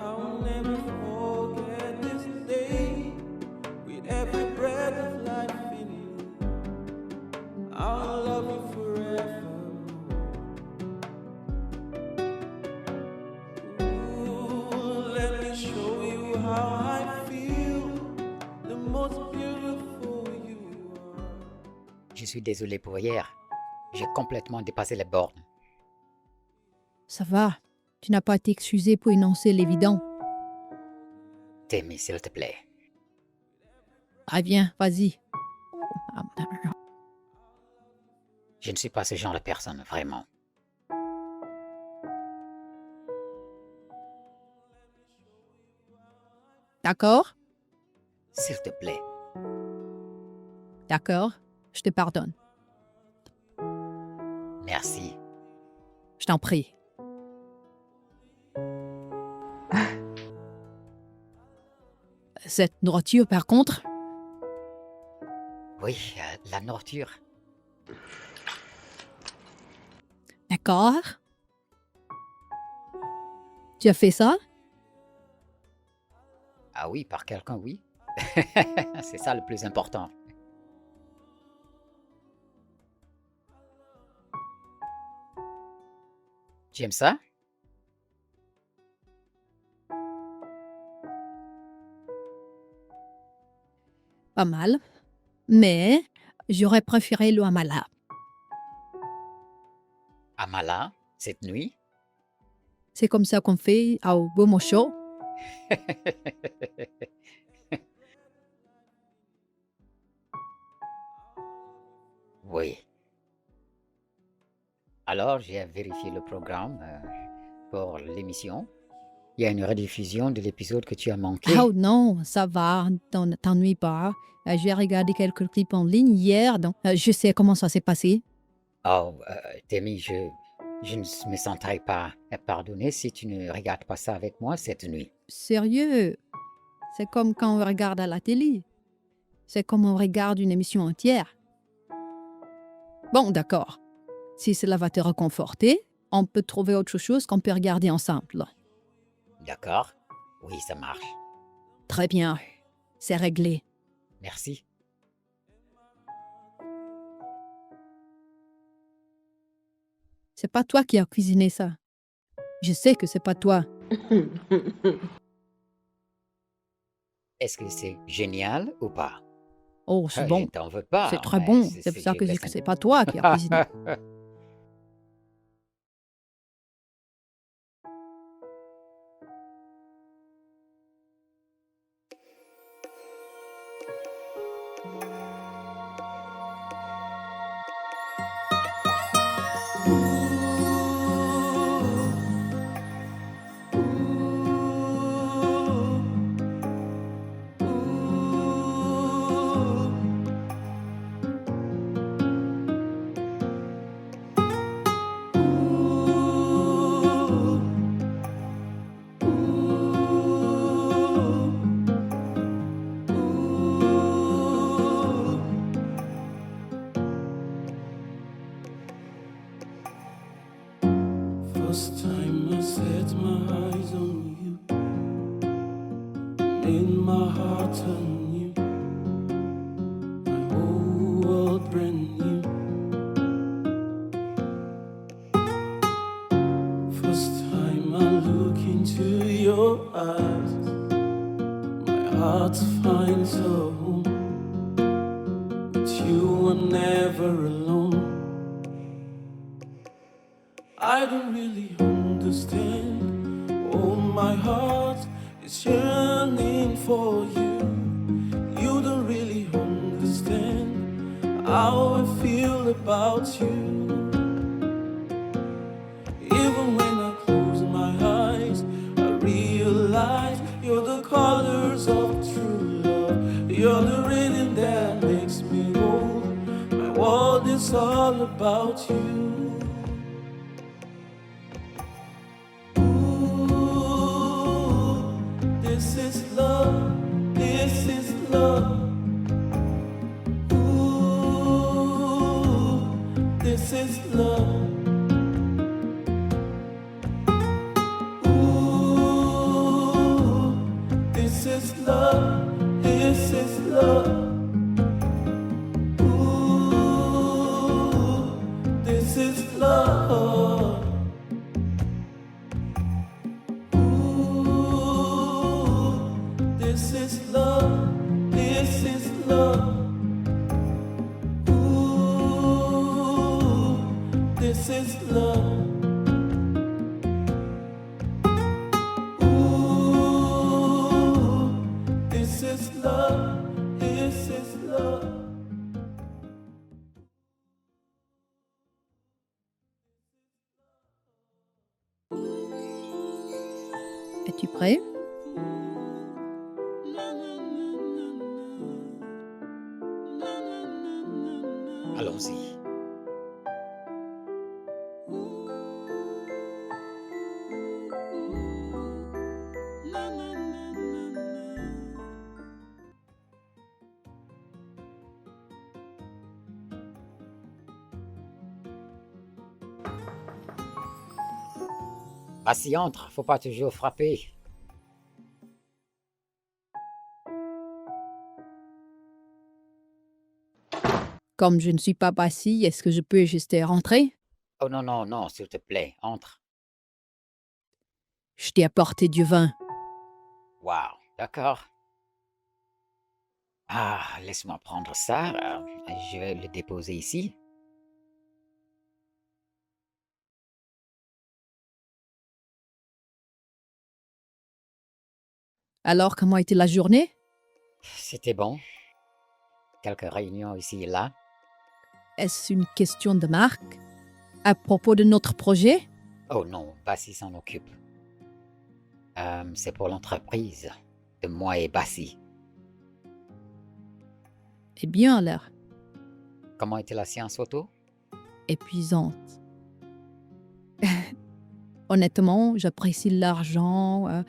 I'll never forget this day. With every breath of life in you, I'll love you forever. Ooh, let me show you how I feel. The most beautiful you are. Je suis désolé pour hier. J'ai complètement dépassé les bornes. Ça va. Tu n'as pas été excusé pour énoncer l'évident. Temi, s'il te plaît. Ah, viens, vas-y. Je ne suis pas ce genre de personne, vraiment. D'accord? S'il te plaît. D'accord. Je te pardonne. Merci. Je t'en prie. Cette nourriture, par contre, Oui, la nourriture. d'accord? Tu as fait ça? Ah oui, par quelqu'un, oui. C'est ça le plus important. Tu aimes ça? Pas mal. Mais j'aurais préféré le hamala. Amala, cette nuit? C'est comme ça qu'on fait au Bomocho. Oui. Alors, j'ai vérifié le programme pour l'émission. Il y a une rediffusion de l'épisode que tu as manqué. Oh non, ça va, t'ennuie pas. J'ai regardé quelques clips en ligne hier, donc je sais comment ça s'est passé. Oh, Temi, je ne me sentirais pas pardonné si tu ne regardes pas ça avec moi cette nuit. Sérieux, c'est comme quand on regarde à la télé. C'est comme on regarde une émission entière. Bon, d'accord. Si cela va te réconforter, on peut trouver autre chose qu'on peut regarder ensemble. D'accord? Oui, ça marche. Très bien, c'est réglé. Merci. C'est pas toi qui as cuisiné ça. Je sais que c'est pas toi. Est-ce que c'est génial ou pas? Oh, c'est Je bon. t'en veux pas. C'est très mais bon. C'est pour ça que je dis que c'est pas toi qui as cuisiné. First time I set my eyes on you, made my heart turn new, my whole world brand new. First time I look into your eyes, my heart finds a home. With you I'm never alone. I don't really understand. Oh, my heart is yearning for you. You don't really understand how I feel about you. Even when I close my eyes, I realize you're the colors of true love. You're the rhythm that makes me whole. My world is all about you. This is love, this is love. Ooh, this is love. Ooh, this is love, this is love. Ooh, this is love. This is love, this is love. Ooh, this is love. Ooh, this is love, this is love. Es-tu prêt? Allons-y. Vas-y, entre, faut pas toujours frapper. Comme je ne suis pas Bassi, est-ce que je peux juste rentrer? Oh non, non, non, s'il te plaît, entre. Je t'ai apporté du vin. Waouh, d'accord. Ah, laisse-moi prendre ça. Je vais le déposer ici. Alors, comment était la journée? C'était bon. Quelques réunions ici et là. Est-ce une question de marque? À propos de notre projet? Oh non, Bassi s'en occupe. C'est pour l'entreprise de moi et Bassi. Eh bien alors, Comment était la séance photo? épuisante. Honnêtement, j'apprécie l'argent,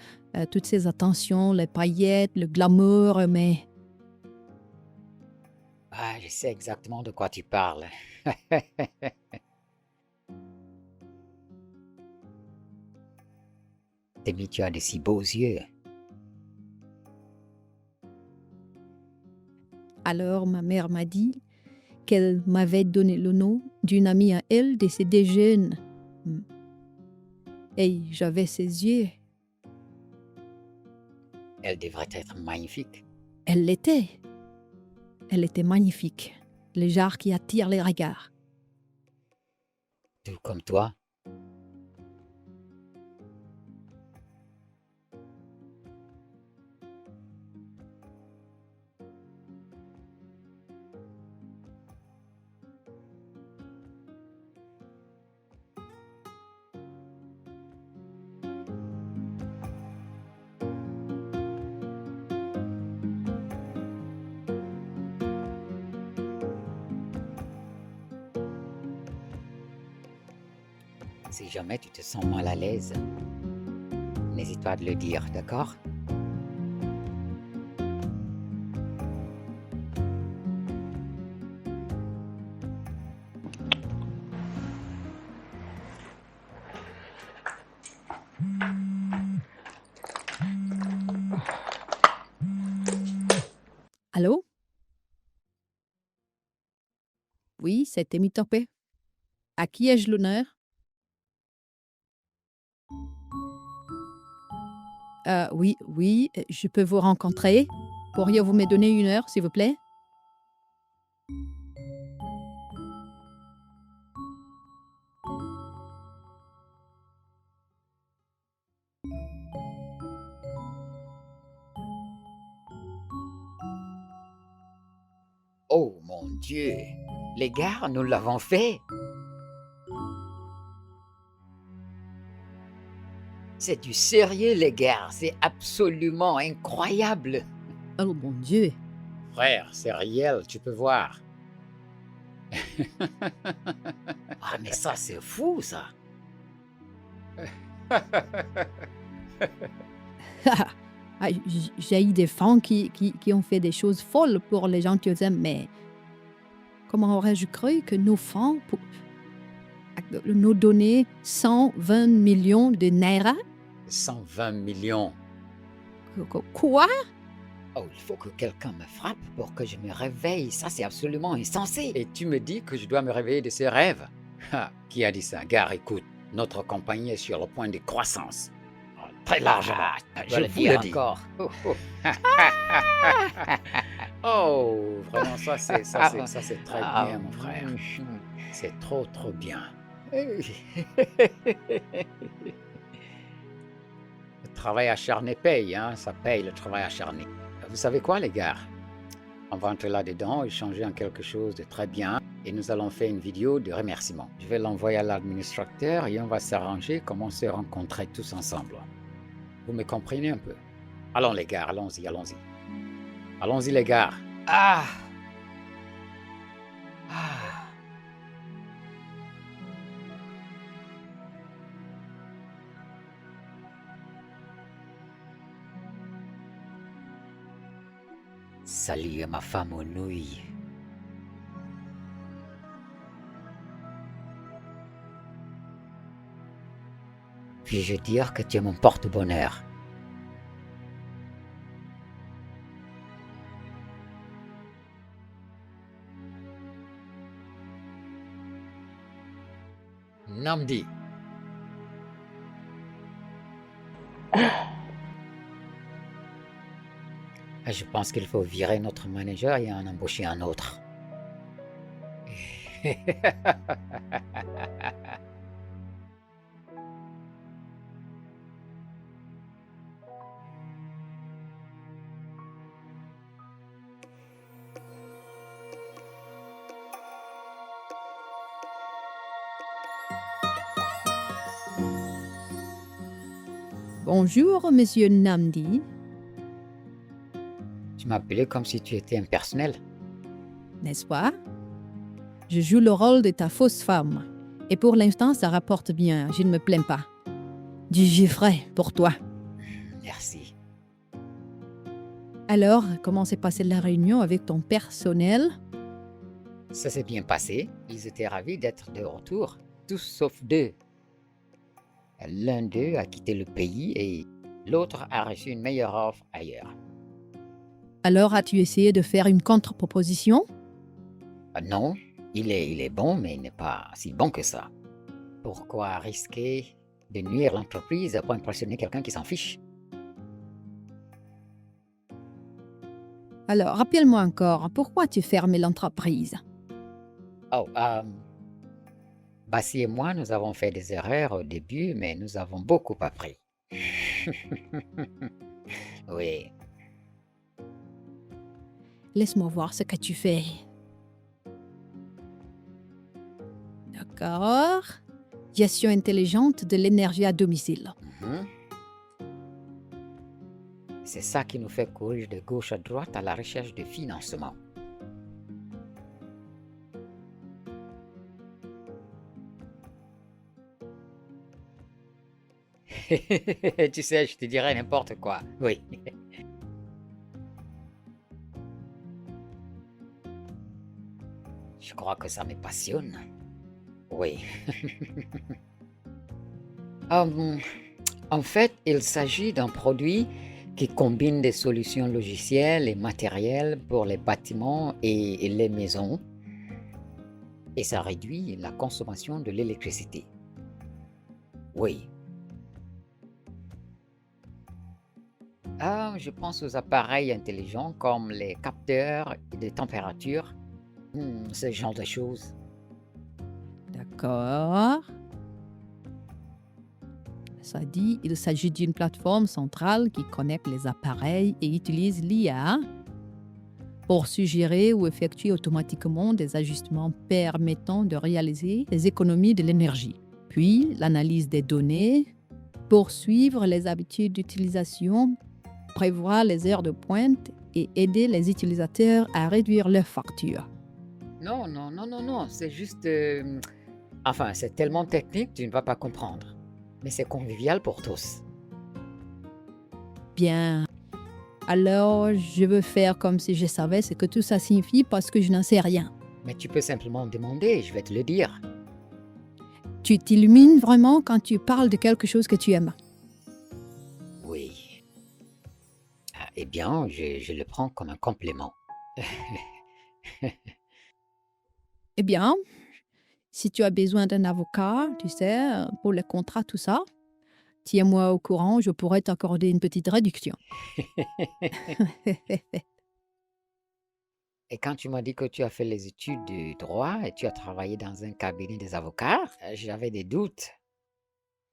toutes ces attentions, les paillettes, le glamour, mais Ah, je sais exactement de quoi tu parles. Demi, tu as de si beaux yeux. alors ma mère m'a dit qu'elle m'avait donné le nom d'une amie à elle décédée jeune. Et j'avais ses yeux. Elle devrait être magnifique. Elle l'était. Elle était magnifique. Le genre qui attire les regards. Tout comme toi. Si jamais tu te sens mal à l'aise, n'hésite pas à le dire, d'accord? Oui, c'est Temitope. À qui ai-je l'honneur? Oui, je peux vous rencontrer. Pourriez-vous me donner 1 heure, s'il vous plaît? Oh mon Dieu! Les gars, nous l'avons fait! C'est du sérieux, les gars. C'est absolument incroyable. Oh mon Dieu! Frère, c'est réel, tu peux voir. Ah, mais ça, c'est fou, ça. J'ai eu des fans qui ont fait des choses folles pour les gens qui aiment, mais comment aurais-je cru que nos fans nous donner 120 millions de naira? 120 millions. Quoi? Oh, il faut que quelqu'un me frappe pour que je me réveille. Ça, c'est absolument insensé. Et tu me dis que je dois me réveiller de ces rêves? Qui a dit ça? Gare, écoute, notre compagnie est sur le point de croissance. Oh, très largement. Je le vous dis le dis. encore. Oh, vraiment, ça c'est très bien, mon frère. Mhm. C'est trop bien. Le travail acharné paye, hein? Ça paye le travail acharné. Vous savez quoi, les gars? On va entrer là-dedans et changer en quelque chose de très bien. Et nous allons faire une vidéo de remerciement. Je vais l'envoyer à l'administrateur et on va s'arranger comment se rencontrer tous ensemble. Vous me comprenez un peu? Allons, les gars, allons-y. Allons-y, les gars. Ah! Salut ma femme aux nouilles. Puis-je dire que tu es mon porte-bonheur? Namdi. Je pense qu'il faut virer notre manager et en embaucher un autre. Bonjour, monsieur Namdi. Tu m'appelais comme si tu étais impersonnel. N'est-ce pas? Je joue le rôle de ta fausse femme. Et pour l'instant, ça rapporte bien, je ne me plains pas. Du jus frais pour toi. Merci. Alors, comment s'est passée la réunion avec ton personnel? Ça s'est bien passé. Ils étaient ravis d'être de retour, tous sauf 2. L'un d'eux a quitté le pays et l'autre a reçu une meilleure offre ailleurs. Alors, as-tu essayé de faire une contre-proposition? Non, il est bon, mais il n'est pas si bon que ça. Pourquoi risquer de nuire l'entreprise pour impressionner quelqu'un qui s'en fiche? Alors, rappelle-moi encore, pourquoi tu fermes l'entreprise? Oh, Bassi et moi, nous avons fait des erreurs au début, mais nous avons beaucoup appris. Oui. Laisse-moi voir ce que tu fais. D'accord. Gestion intelligente de l'énergie à domicile. Mhm. C'est ça qui nous fait courir de gauche à droite à la recherche de financement. Tu sais, je te dirais n'importe quoi. Oui. Je crois que ça me passionne. Oui. En fait, il s'agit d'un produit qui combine des solutions logicielles et matérielles pour les bâtiments et les maisons. et ça réduit la consommation de l'électricité. Oui. Ah, je pense aux appareils intelligents comme les capteurs de température, ce genre de choses. D'accord. Ça dit, il s'agit d'une plateforme centrale qui connecte les appareils et utilise l'IA pour suggérer ou effectuer automatiquement des ajustements permettant de réaliser des économies de l'énergie. Puis, l'analyse des données, poursuivre les habitudes d'utilisation, prévoir les heures de pointe et aider les utilisateurs à réduire leurs factures. Non, non, non, non, non, c'est juste... Enfin, c'est tellement technique, tu ne vas pas comprendre. Mais c'est convivial pour tous. Bien. Alors, je veux faire comme si je savais ce que tout ça signifie parce que je n'en sais rien. Mais tu peux simplement demander, je vais te le dire. Tu t'illumines vraiment quand tu parles de quelque chose que tu aimes. Oui. Ah, eh bien, je le prends comme un complément. Eh bien, si tu as besoin d'un avocat, tu sais, pour le contrat, tout ça, tiens-moi au courant, je pourrais t'accorder une petite réduction. Et quand tu m'as dit que tu as fait les études de droit et tu as travaillé dans un cabinet des avocats, j'avais des doutes.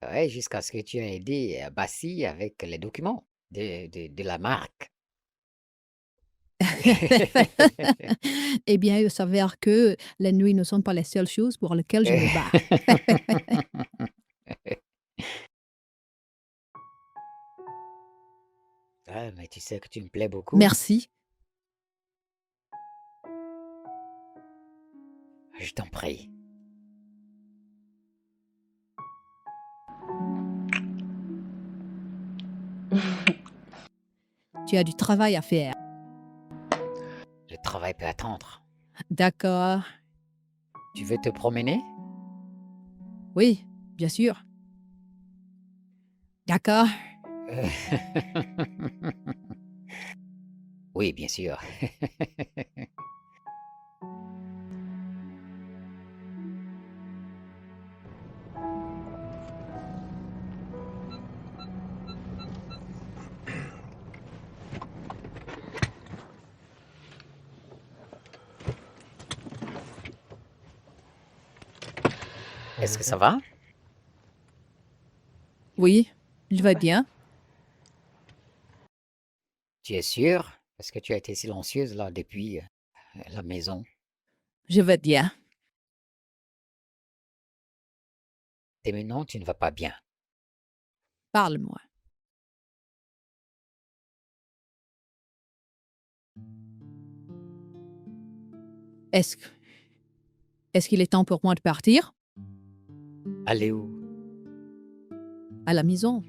Ouais, jusqu'à ce que tu aies aidé Bassi avec les documents de la marque. Eh bien, il s'avère que les nuits ne sont pas les seules choses pour lesquelles je me bats. Ah, mais tu sais que tu me plais beaucoup. Merci. Je t'en prie. Tu as du travail à faire. Le travail peut attendre. D'accord. Tu veux te promener? Oui, bien sûr. D'accord. Oui, bien sûr. Est-ce que ça va? Oui, je vais bien. Tu es sûre? Parce que tu as été silencieuse là depuis la maison. Je vais bien. Et maintenant, tu ne vas pas bien. Parle-moi. Est-ce qu'il est temps pour moi de partir? Allez où? À la maison.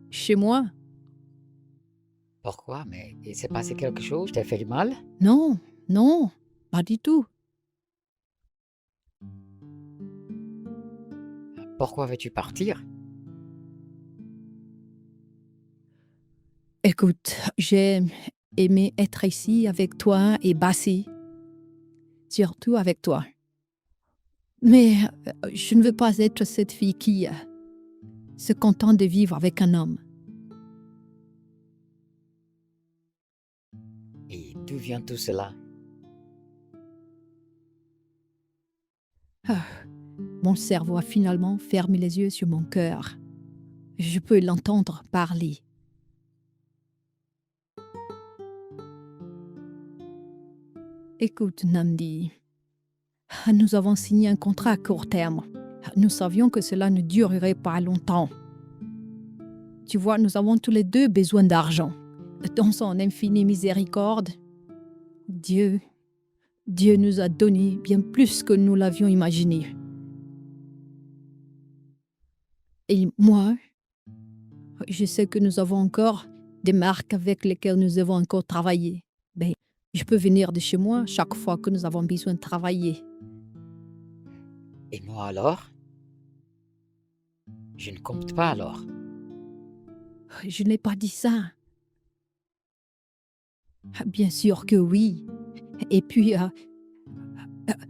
Chez moi? Pourquoi? Mais il s'est passé quelque chose? Je t'ai fait du mal? Non, non, pas du tout. Pourquoi veux-tu partir? Écoute, j'ai aimé être ici avec toi et Bassi. Surtout avec toi. Mais je ne veux pas être cette fille qui se contente de vivre avec un homme. Et d'où vient tout cela? Mon cerveau a finalement fermé les yeux sur mon cœur. Je peux l'entendre parler. Écoute, Namdi, nous avons signé un contrat à court terme. Nous savions que cela ne durerait pas longtemps. Tu vois, nous avons tous les deux besoin d'argent. Dans son infinie miséricorde, Dieu nous a donné bien plus que nous l'avions imaginé. Et moi, je sais que nous avons encore des marques avec lesquelles nous devons encore travailler. Ben, je peux venir de chez moi chaque fois que nous avons besoin de travailler. Et moi alors? Je ne compte pas alors. Je n'ai pas dit ça. Bien sûr que oui. Et puis,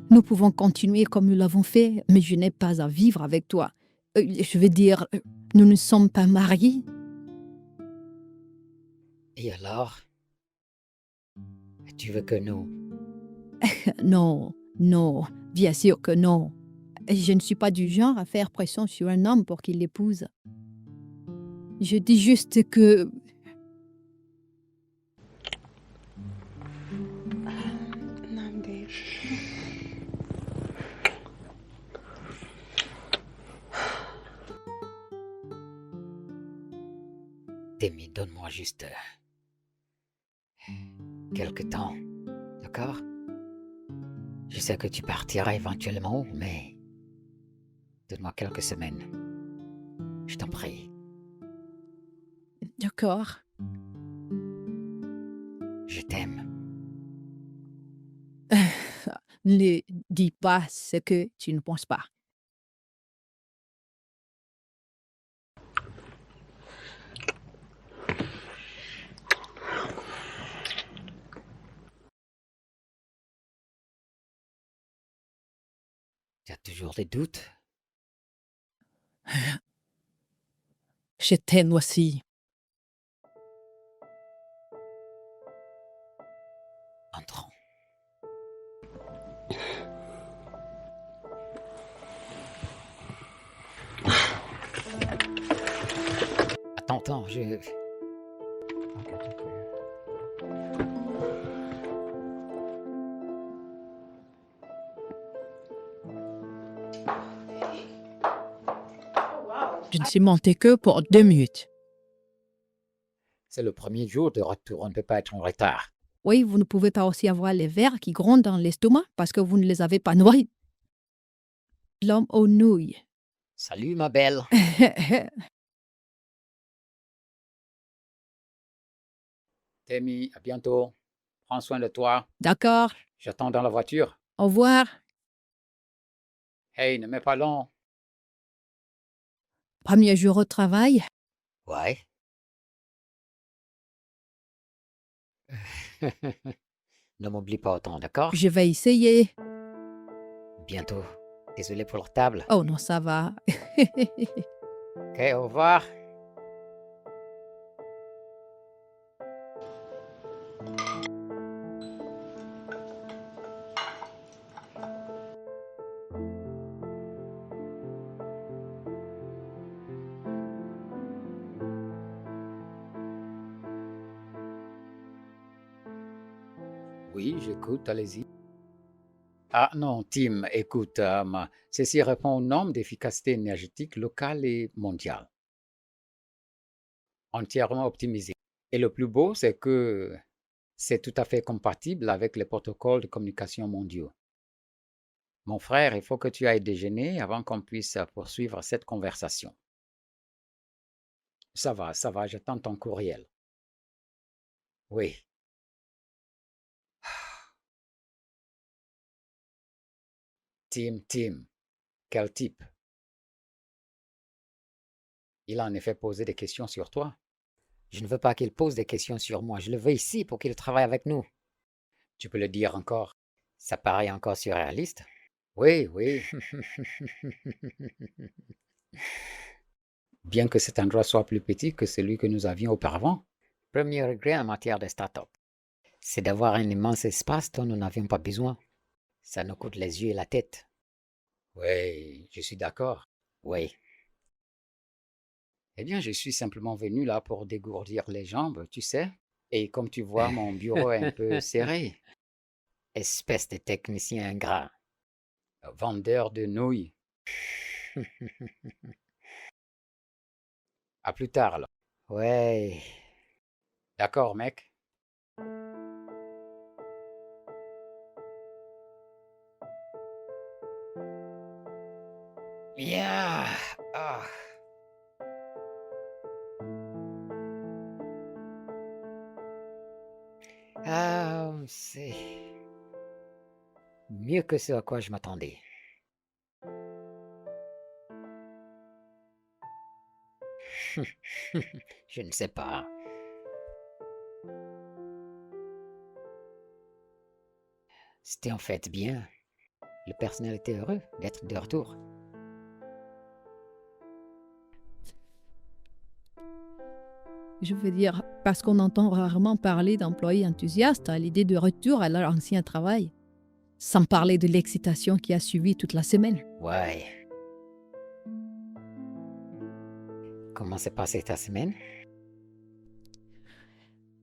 Nous pouvons continuer comme nous l'avons fait, mais je n'ai pas à vivre avec toi. Je veux dire, nous ne sommes pas mariés. Et alors? Tu veux que nous... Non, non, bien sûr que non. Je ne suis pas du genre à faire pression sur un homme pour qu'il l'épouse. Je dis juste que Namdi. Temi, donne-moi juste quelque temps, d'accord? Je sais que tu partiras éventuellement, mais donne-moi quelques semaines. Je t'en prie. d'accord. Je t'aime. Ne dis pas ce que tu ne penses pas. Tu as toujours des doutes? Je t'aime aussi. Entrons. Attends, je... Je ne suis montée que pour 2 minutes. C'est le premier jour de retour, on ne peut pas être en retard. Oui, vous ne pouvez pas aussi avoir les vers qui grondent dans l'estomac parce que vous ne les avez pas nourris. L'homme aux nouilles. Salut ma belle. Temi, à bientôt. Prends soin de toi. D'accord. J'attends dans la voiture. Au revoir. Hey, ne mets pas long. Premier jour au travail. Ouais. Ne m'oublie pas autant, d'accord? Je vais essayer. Bientôt. Désolé pour la table. Oh non, ça va. Ok, au revoir. Oui, j'écoute, allez-y. Ah non, Tim, écoute, ceci répond aux normes d'efficacité énergétique locale et mondiale. Entièrement optimisé. Et le plus beau, c'est que c'est tout à fait compatible avec les protocoles de communication mondiaux. Mon frère, il faut que tu ailles déjeuner avant qu'on puisse poursuivre cette conversation. Ça va, j'attends ton courriel. Oui. Tim, quel type? Il a en effet posé des questions sur toi. Je ne veux pas qu'il pose des questions sur moi. Je le veux ici pour qu'il travaille avec nous. Tu peux le dire encore. Ça paraît encore surréaliste. Oui. Bien que cet endroit soit plus petit que celui que nous avions auparavant. Premier regret en matière de start-up, c'est d'avoir un immense espace dont nous n'avions pas besoin. Ça nous coûte les yeux et la tête. Oui, je suis d'accord. Oui. Eh bien, je suis simplement venu là pour dégourdir les jambes, tu sais. Et comme tu vois, mon bureau est un peu serré. Espèce de technicien ingrat. Vendeur de nouilles. À plus tard, là. Ouais. D'accord, mec. Yeah. Ah. C'est mieux que ce à quoi je m'attendais. Je ne sais pas. C'était en fait bien. Le personnel était heureux d'être de retour. Je veux dire, parce qu'on entend rarement parler d'employés enthousiastes à l'idée de retour à leur ancien travail, sans parler de l'excitation qui a suivi toute la semaine. Ouais. Comment s'est passée ta semaine?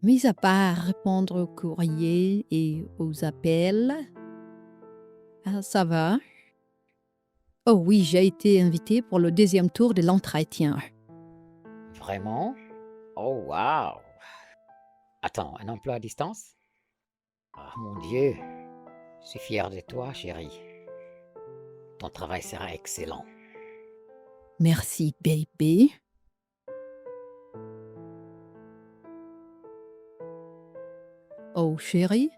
Mis à part répondre aux courriers et aux appels, ça va. Oh oui, j'ai été invitée pour le deuxième tour de l'entretien. Vraiment? Oh, wow! Attends, un emploi à distance? Ah, mon Dieu! Je suis fier de toi, chérie. Ton travail sera excellent. Merci, bébé. Oh, chérie,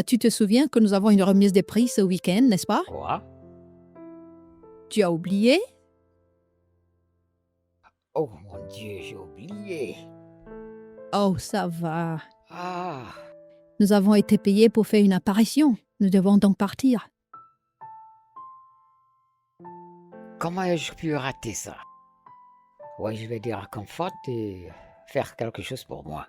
tu te souviens que nous avons une remise des prix ce week-end, n'est-ce pas? Quoi? Tu as oublié? Oh, mon Dieu, j'ai oublié. Oh, ça va. Ah! Nous avons été payés pour faire une apparition. Nous devons donc partir. Comment ai-je pu rater ça? Ouais, je vais dire à Comfort et faire quelque chose pour moi.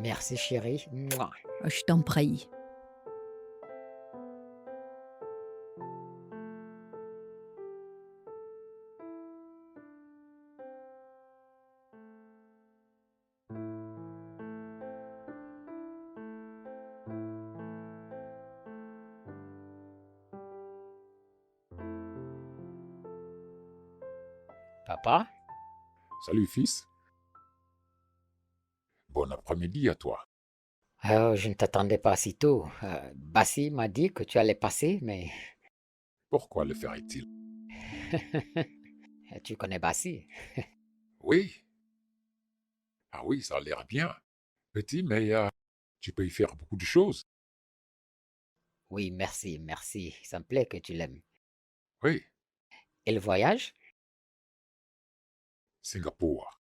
Merci, chérie. Mouah. Je t'en prie. Papa? Salut fils. Bon après-midi à toi. Je ne t'attendais pas si tôt. Bassi m'a dit que tu allais passer, mais Pourquoi le ferait-il? tu connais Bassi. Oui. Ah oui, ça a l'air bien. Petit, mais tu peux y faire beaucoup de choses. Oui, merci, merci. Ça me plaît que tu l'aimes. Oui, Et le voyage? Singapour.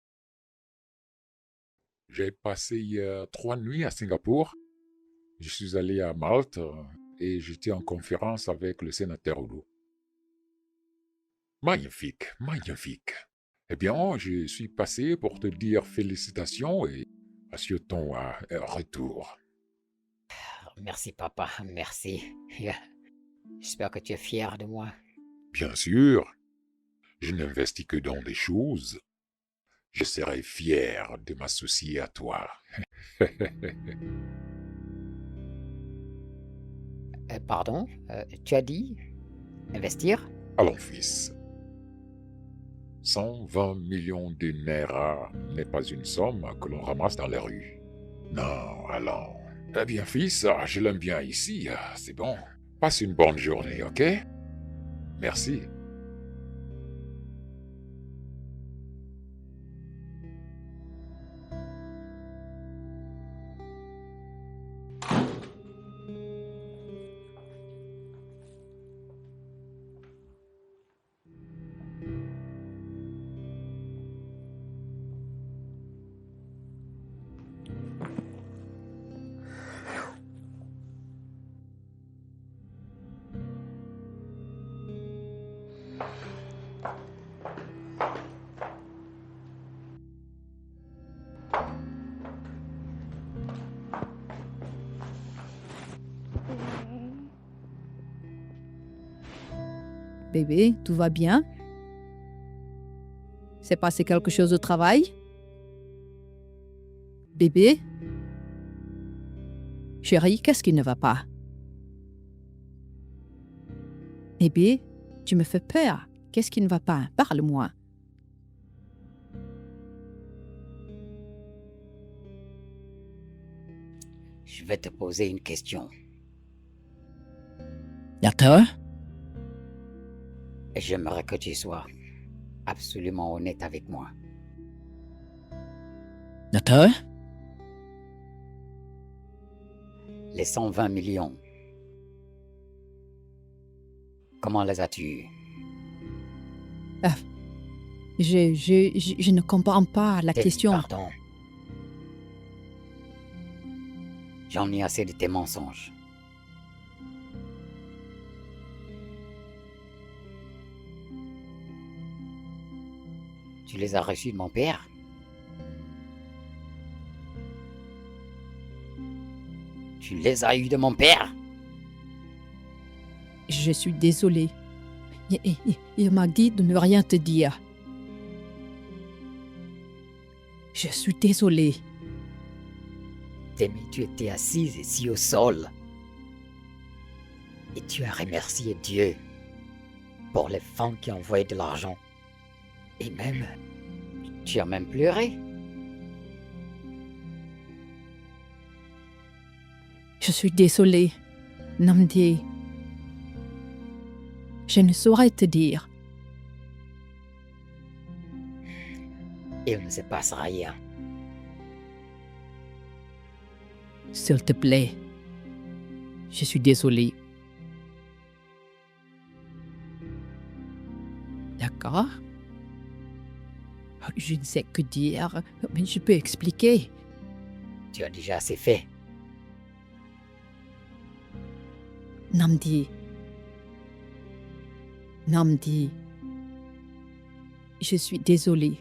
J'ai passé 3 nuits à Singapour. Je suis allé à Malte et j'étais en conférence avec le sénateur Oudou. Magnifique, magnifique. Eh bien, je suis passé pour te dire félicitations et assure ton retour. Merci, papa, merci. J'espère que tu es fier de moi. Bien sûr, je n'investis que dans des choses. Je serai fier de m'associer à toi. Pardon, tu as dit investir? Allons, fils. 120 millions de naira n'est pas une somme que l'on ramasse dans les rues. Non, allons. Eh bien, fils, je l'aime bien ici, c'est bon. Passe une bonne journée, ok? Merci. Bébé, tout va bien? C'est passé quelque chose au travail? Bébé? Chérie, qu'est-ce qui ne va pas? Bébé, tu me fais peur. Qu'est-ce qui ne va pas? Parle-moi. Je vais te poser une question. D'accord? Et j'aimerais que tu sois absolument honnête avec moi. D'accord? Les 120 millions, comment les as-tu eus? Je ne comprends pas la question. Pardon. J'en ai assez de tes mensonges. Tu les as reçus de mon père? Tu les as eus de mon père? Je suis désolée. Il m'a dit de ne rien te dire. Je suis désolée. Demi, tu étais assise ici au sol. Et tu as remercié Dieu pour les femmes qui envoyaient de l'argent. Et même, tu as même pleuré. Je suis désolée, Namdi. Je ne saurais te dire. Il ne se passe rien. S'il te plaît. Je suis désolée. D'accord? Je ne sais que dire, mais je peux expliquer. Tu as déjà assez fait. Namdi. Namdi. Je suis désolée.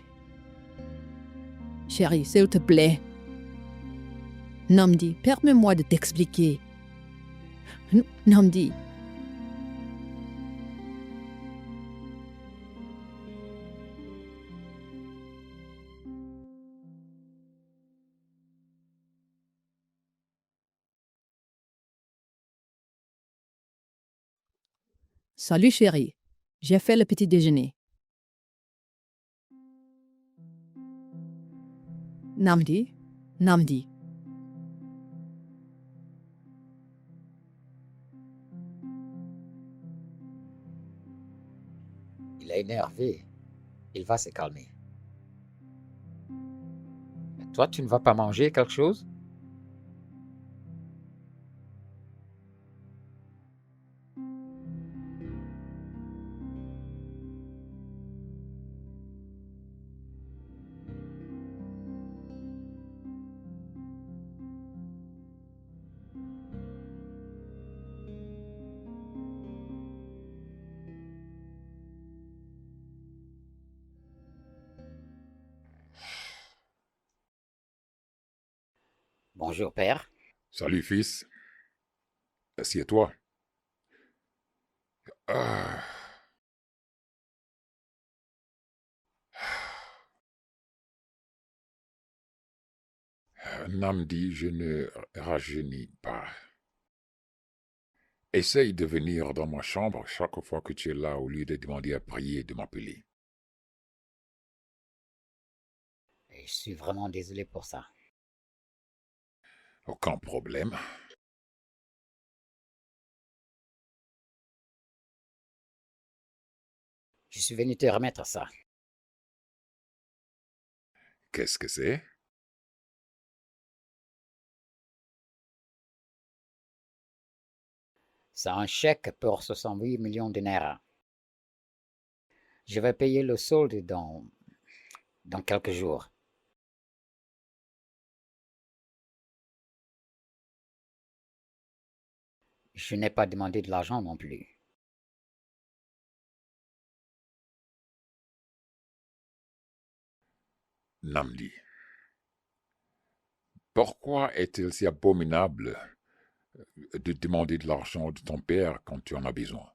Chérie, s'il te plaît. Namdi, permets-moi de t'expliquer. Namdi. Salut chérie, j'ai fait le petit déjeuner. Namdi, Namdi. Il est énervé. Il va se calmer. Mais toi, tu ne vas pas manger quelque chose? Bonjour, père. Salut, fils. Assieds-toi. Ah. Namdi, je ne rajeunis pas. Essaye de venir dans ma chambre chaque fois que tu es là au lieu de demander à prier et de m'appeler. Et je suis vraiment désolé pour ça. Aucun problème. Je suis venu te remettre ça. Qu'est-ce que c'est? C'est un chèque pour 68 millions de naira. Je vais payer le solde dans quelques jours. Je n'ai pas demandé de l'argent non plus. Namdi. Pourquoi est-il si abominable de demander de l'argent de ton père quand tu en as besoin?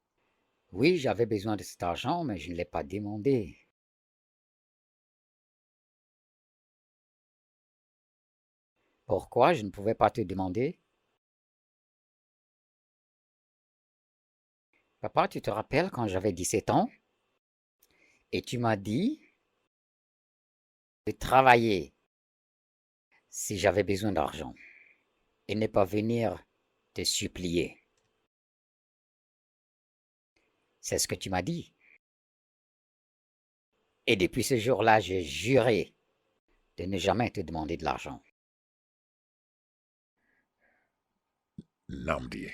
Oui, j'avais besoin de cet argent, mais je ne l'ai pas demandé. Pourquoi je ne pouvais pas te demander? Papa, tu te rappelles quand j'avais 17 ans? Et tu m'as dit de travailler si j'avais besoin d'argent et ne pas venir te supplier. C'est ce que tu m'as dit. Et depuis ce jour-là, j'ai juré de ne jamais te demander de l'argent. Namdi.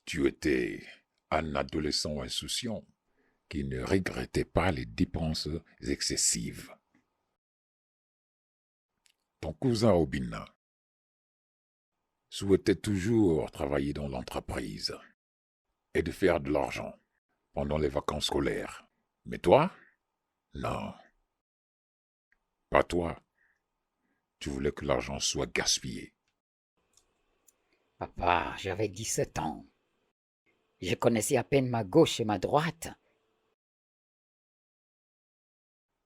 Tu étais un adolescent insouciant qui ne regrettait pas les dépenses excessives. Ton cousin Robin souhaitait toujours travailler dans l'entreprise et de faire de l'argent pendant les vacances scolaires. Mais toi? Non, pas toi. Tu voulais que l'argent soit gaspillé. Papa, j'avais 17 ans. Je connaissais à peine ma gauche et ma droite.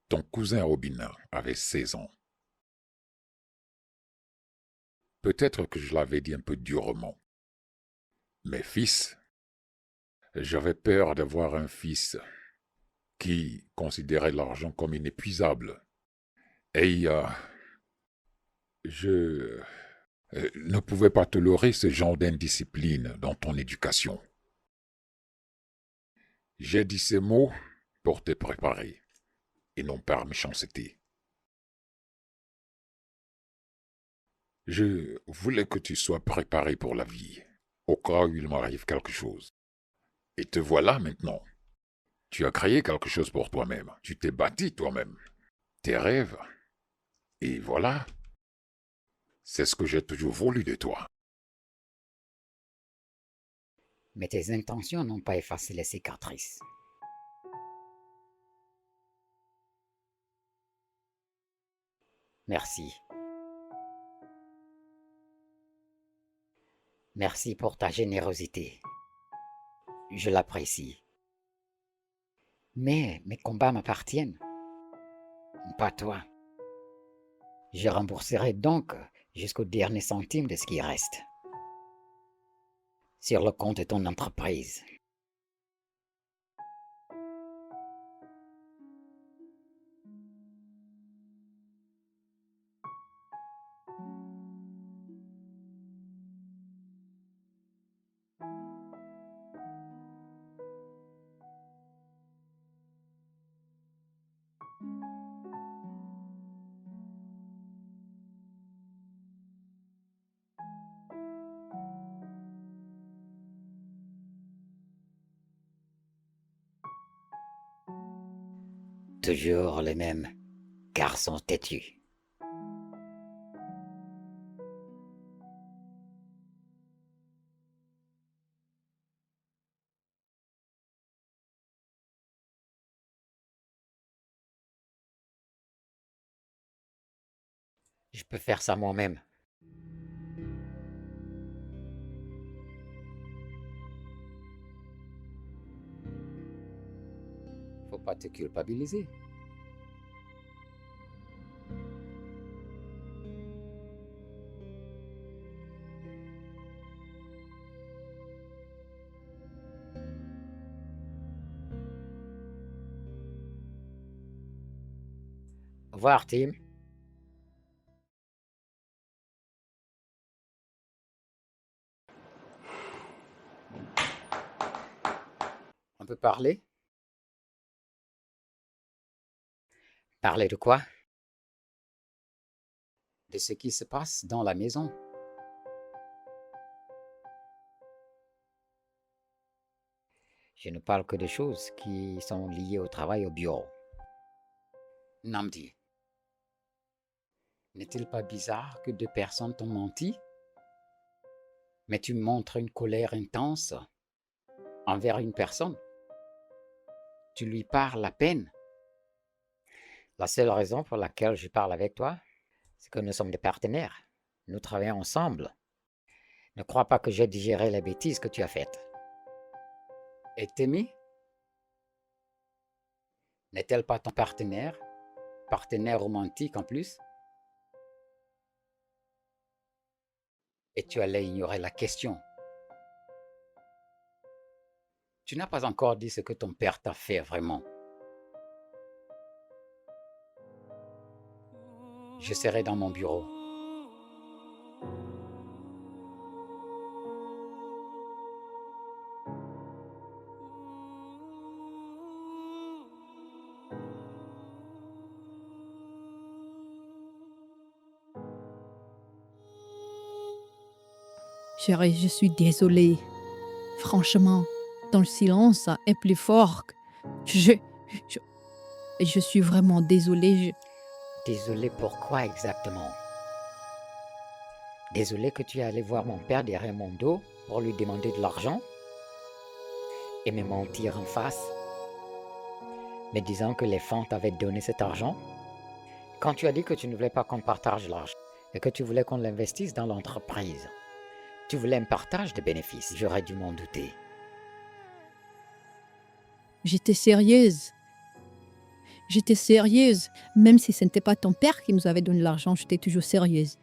Ton cousin Robin avait 16 ans. Peut-être que je l'avais dit un peu durement. Mais fils, j'avais peur d'avoir un fils qui considérait l'argent comme inépuisable. Et je ne pouvais pas tolérer ce genre d'indiscipline dans ton éducation. J'ai dit ces mots pour te préparer, et non par méchanceté. Je voulais que tu sois préparé pour la vie, au cas où il m'arrive quelque chose. Et te voilà maintenant. Tu as créé quelque chose pour toi-même. Tu t'es bâti toi-même. Tes rêves. Et voilà. C'est ce que j'ai toujours voulu de toi. Mais tes intentions n'ont pas effacé les cicatrices. Merci. Merci pour ta générosité. Je l'apprécie. Mais mes combats m'appartiennent. Pas toi. Je rembourserai donc jusqu'au dernier centime de ce qui reste. Sur le compte de ton entreprise. Toujours le même garçon têtu. Je peux faire ça moi-même. Faut pas te culpabiliser. Au revoir, Tim. On peut parler? Parler de quoi? De ce qui se passe dans la maison. Je ne parle que de choses qui sont liées au travail au bureau. Namdi, n'est-il pas bizarre que deux personnes t'ont menti? Mais tu montres une colère intense envers une personne. Tu lui parles à peine. La seule raison pour laquelle je parle avec toi, c'est que nous sommes des partenaires. Nous travaillons ensemble. Ne crois pas que j'ai digéré les bêtises que tu as faites. Et Temi, n'est-elle pas ton partenaire? Partenaire romantique en plus? Et tu allais ignorer la question. Tu n'as pas encore dit ce que ton père t'a fait vraiment. Je serai dans mon bureau. Chérie, je suis désolée. Franchement, ton silence est plus fort. Je suis vraiment désolée. Désolé, pourquoi exactement? Désolé que tu es allé voir mon père derrière mon dos pour lui demander de l'argent et me mentir en face, me disant que les fentes t'avaient donné cet argent. Quand tu as dit que tu ne voulais pas qu'on partage l'argent et que tu voulais qu'on l'investisse dans l'entreprise, tu voulais un partage de bénéfices. J'aurais dû m'en douter. J'étais sérieuse. J'étais sérieuse. Même si ce n'était pas ton père qui nous avait donné l'argent, j'étais toujours sérieuse.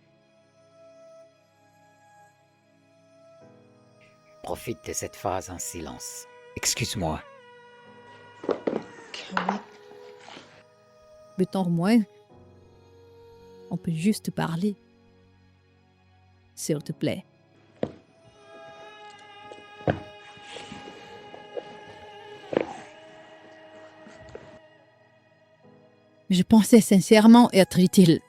Profite de cette phase en silence. Excuse-moi. Can we? Peut-on au moins, on peut juste parler. S'il te plaît. Je pensais sincèrement être utile.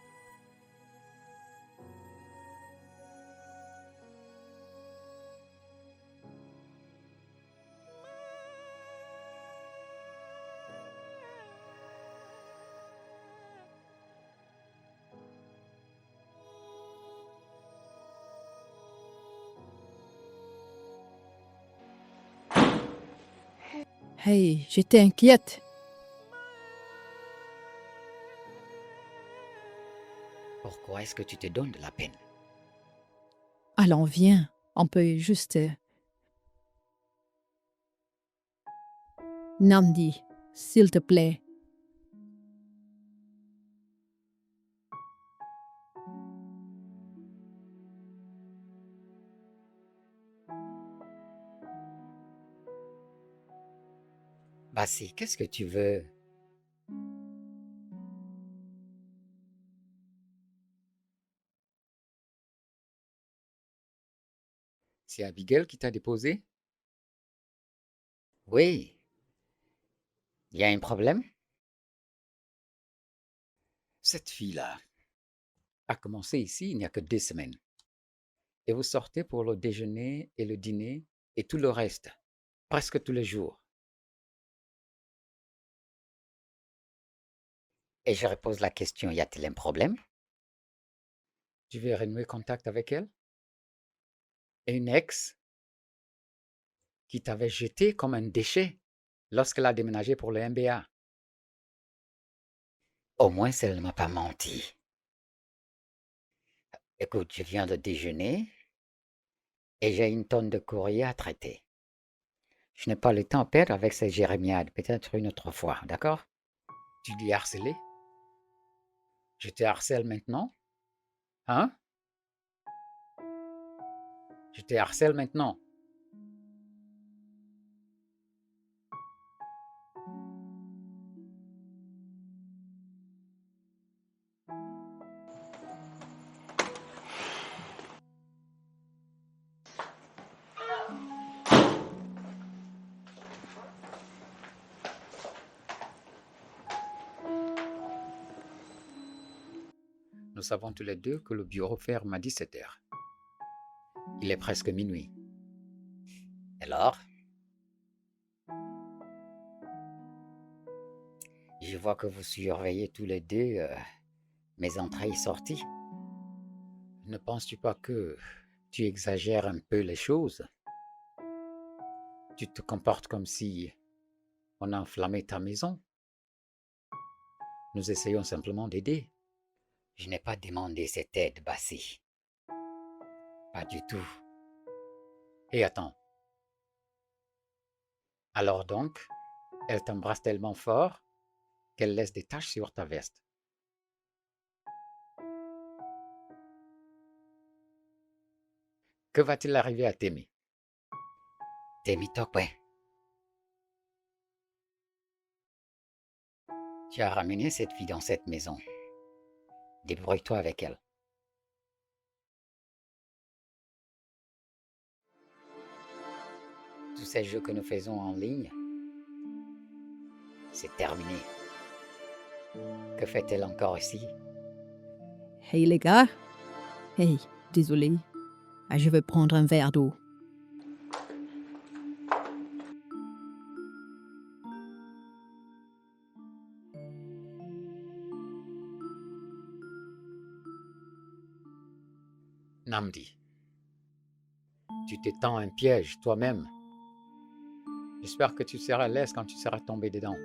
Hey, j'étais inquiète. Pourquoi est-ce que tu te donnes de la peine? Allons, viens. On peut juste... Namdi, s'il te plaît. Bassi, qu'est-ce que tu veux? C'est Abigail qui t'a déposé? Oui. Il y a un problème? Cette fille-là a commencé ici il n'y a que 2 semaines. Et vous sortez pour le déjeuner et le dîner et tout le reste, presque tous les jours. Et je repose la question, y a-t-il un problème? Tu veux renouer contact avec elle? Et une ex qui t'avait jeté comme un déchet lorsqu'elle a déménagé pour le MBA. Au moins, elle ne m'a pas menti. Écoute, je viens de déjeuner et j'ai une tonne de courrier à traiter. Je n'ai pas le temps à perdre avec ces jérémiades, peut-être une autre fois, d'accord? Tu dis harceler? Je te harcèle maintenant? Hein? Je te harcèle maintenant. Nous savons tous les deux que le bureau ferme à 17h. Il est presque minuit. Alors? Je vois que vous surveillez tous les deux mes entrées et sorties. Ne penses-tu pas que tu exagères un peu les choses? Tu te comportes comme si on a enflammé ta maison. Nous essayons simplement d'aider. Je n'ai pas demandé cette aide, Bassi. Pas du tout. Et attends. Alors donc, elle t'embrasse tellement fort qu'elle laisse des taches sur ta veste. Que va-t-il arriver à Temi? Temi Tokwe. Tu as ramené cette fille dans cette maison. Débrouille-toi avec elle. Tous ces jeux que nous faisons en ligne, c'est terminé. Que fait-elle encore ici? Hey les gars. Hey, désolé. Ah, je vais prendre un verre d'eau. Namdi, tu te tends un piège toi-même. J'espère que tu seras à l'aise quand tu seras tombé dedans.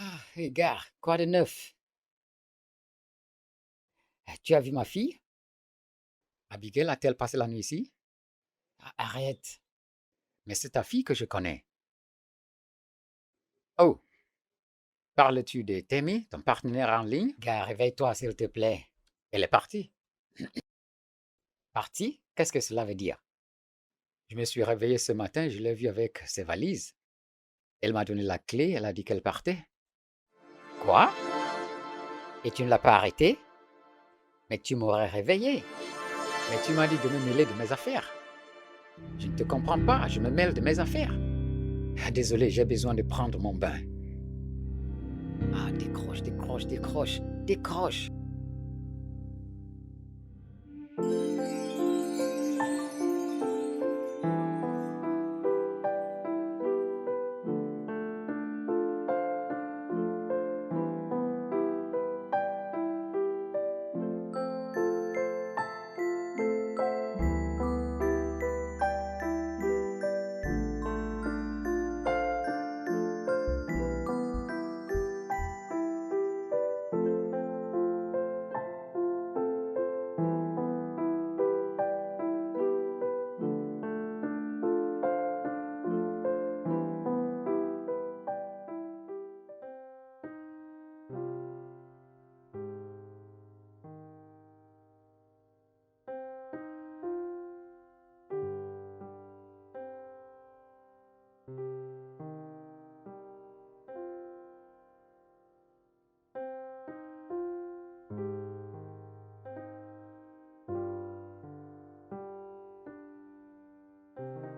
Ah, hé gars, quoi de neuf? Tu as vu ma fille? Abigail a-t-elle passé la nuit ici? Arrête, mais c'est ta fille que je connais. Oh, parles-tu de Temi, ton partenaire en ligne? Gars, réveille-toi s'il te plaît. Elle est partie. Partie? Qu'est-ce que cela veut dire? Je me suis réveillé ce matin, je l'ai vue avec ses valises. Elle m'a donné la clé, elle a dit qu'elle partait. Quoi? Et tu ne l'as pas arrêtée? Mais tu m'aurais réveillé. Mais tu m'as dit de me mêler de mes affaires. Je ne te comprends pas, je me mêle de mes affaires. Désolé, j'ai besoin de prendre mon bain. Ah, décroche, décroche, décroche, décroche.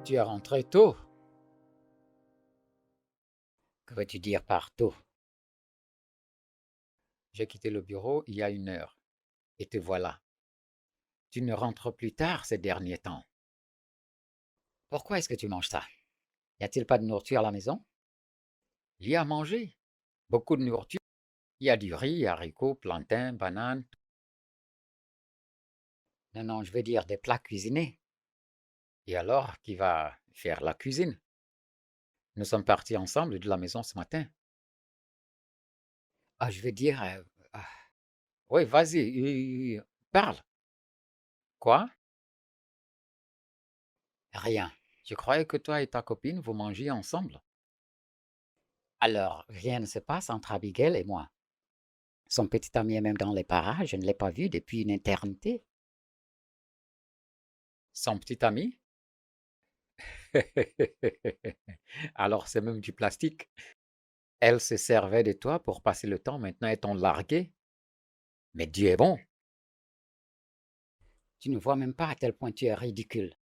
Tu es rentré tôt. Que veux-tu dire par tôt? J'ai quitté le bureau il y a 1 heure. Et te voilà. Tu ne rentres plus tard ces derniers temps. Pourquoi est-ce que tu manges ça? Y a-t-il pas de nourriture à la maison? Il y a à manger. Beaucoup de nourriture. Il y a du riz, haricots, plantains, bananes. Non, je veux dire des plats cuisinés. Et alors, qui va faire la cuisine? Nous sommes partis ensemble de la maison ce matin. Ah, je veux dire... oui, vas-y, parle. Quoi? Rien. Je croyais que toi et ta copine, vous mangiez ensemble. Alors, rien ne se passe entre Abigail et moi. Son petit ami est même dans les parages, je ne l'ai pas vu depuis une éternité. Son petit ami? Alors, c'est même du plastique. Elle se servait de toi pour passer le temps, maintenant elles t'ont largué. Mais Dieu est bon. Tu ne vois même pas à quel point tu es ridicule.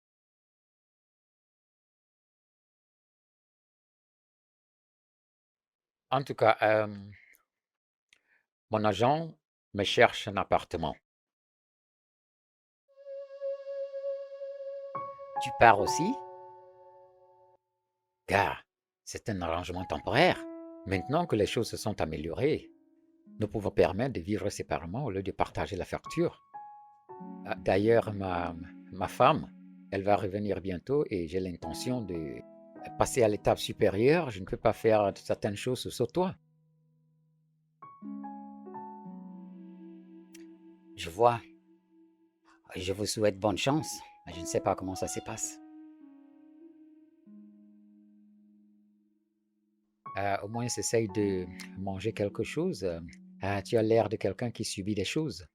En tout cas, mon agent me cherche un appartement. Tu pars aussi? Car c'est un arrangement temporaire. Maintenant que les choses se sont améliorées, nous pouvons permettre de vivre séparément au lieu de partager la facture. D'ailleurs, ma femme, elle va revenir bientôt et j'ai l'intention de passer à l'étape supérieure. Je ne peux pas faire certaines choses sans toi. Je vois. Je vous souhaite bonne chance, mais je ne sais pas comment ça se passe. Au moins, essaye de manger quelque chose. Tu as l'air de quelqu'un qui subit des choses.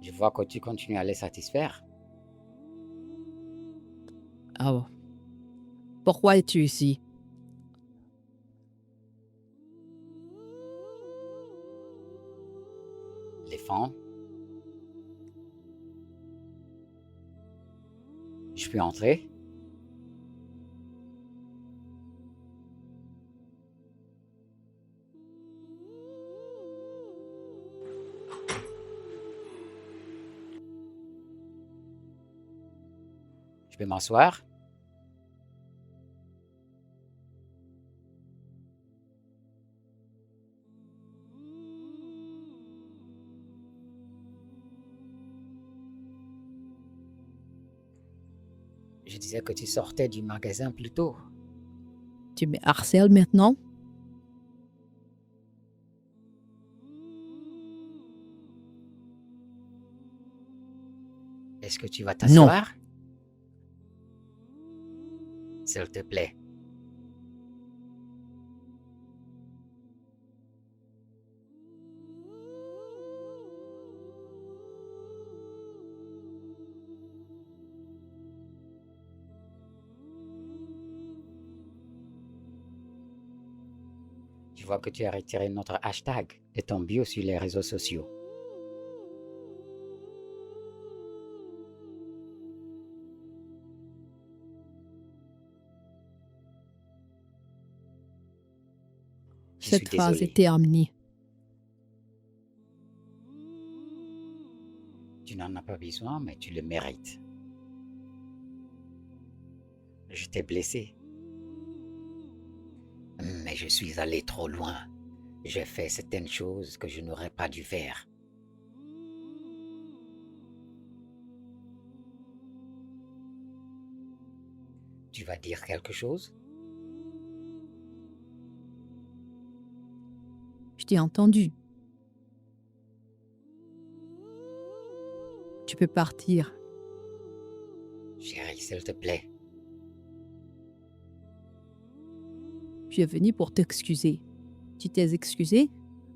Je vois que tu continues à les satisfaire. Ah bon. Pourquoi es-tu ici? Les femmes. Je peux entrer? Je peux m'asseoir? Je disais que tu sortais du magasin plus tôt. Tu me harcèles maintenant? Est-ce que tu vas t'asseoir? S'il te plaît. Je vois que tu as retiré notre hashtag de ton bio sur les réseaux sociaux. Je suis Cette phrase désolé. est terminée. Tu n'en as pas besoin, mais tu le mérites. Je t'ai blessé. Mais je suis allé trop loin. J'ai fait certaines choses que je n'aurais pas dû faire. Tu vas dire quelque chose? Je t'ai entendu. Tu peux partir. Chérie, s'il te plaît. Tu es venu pour t'excuser. Tu t'es excusé,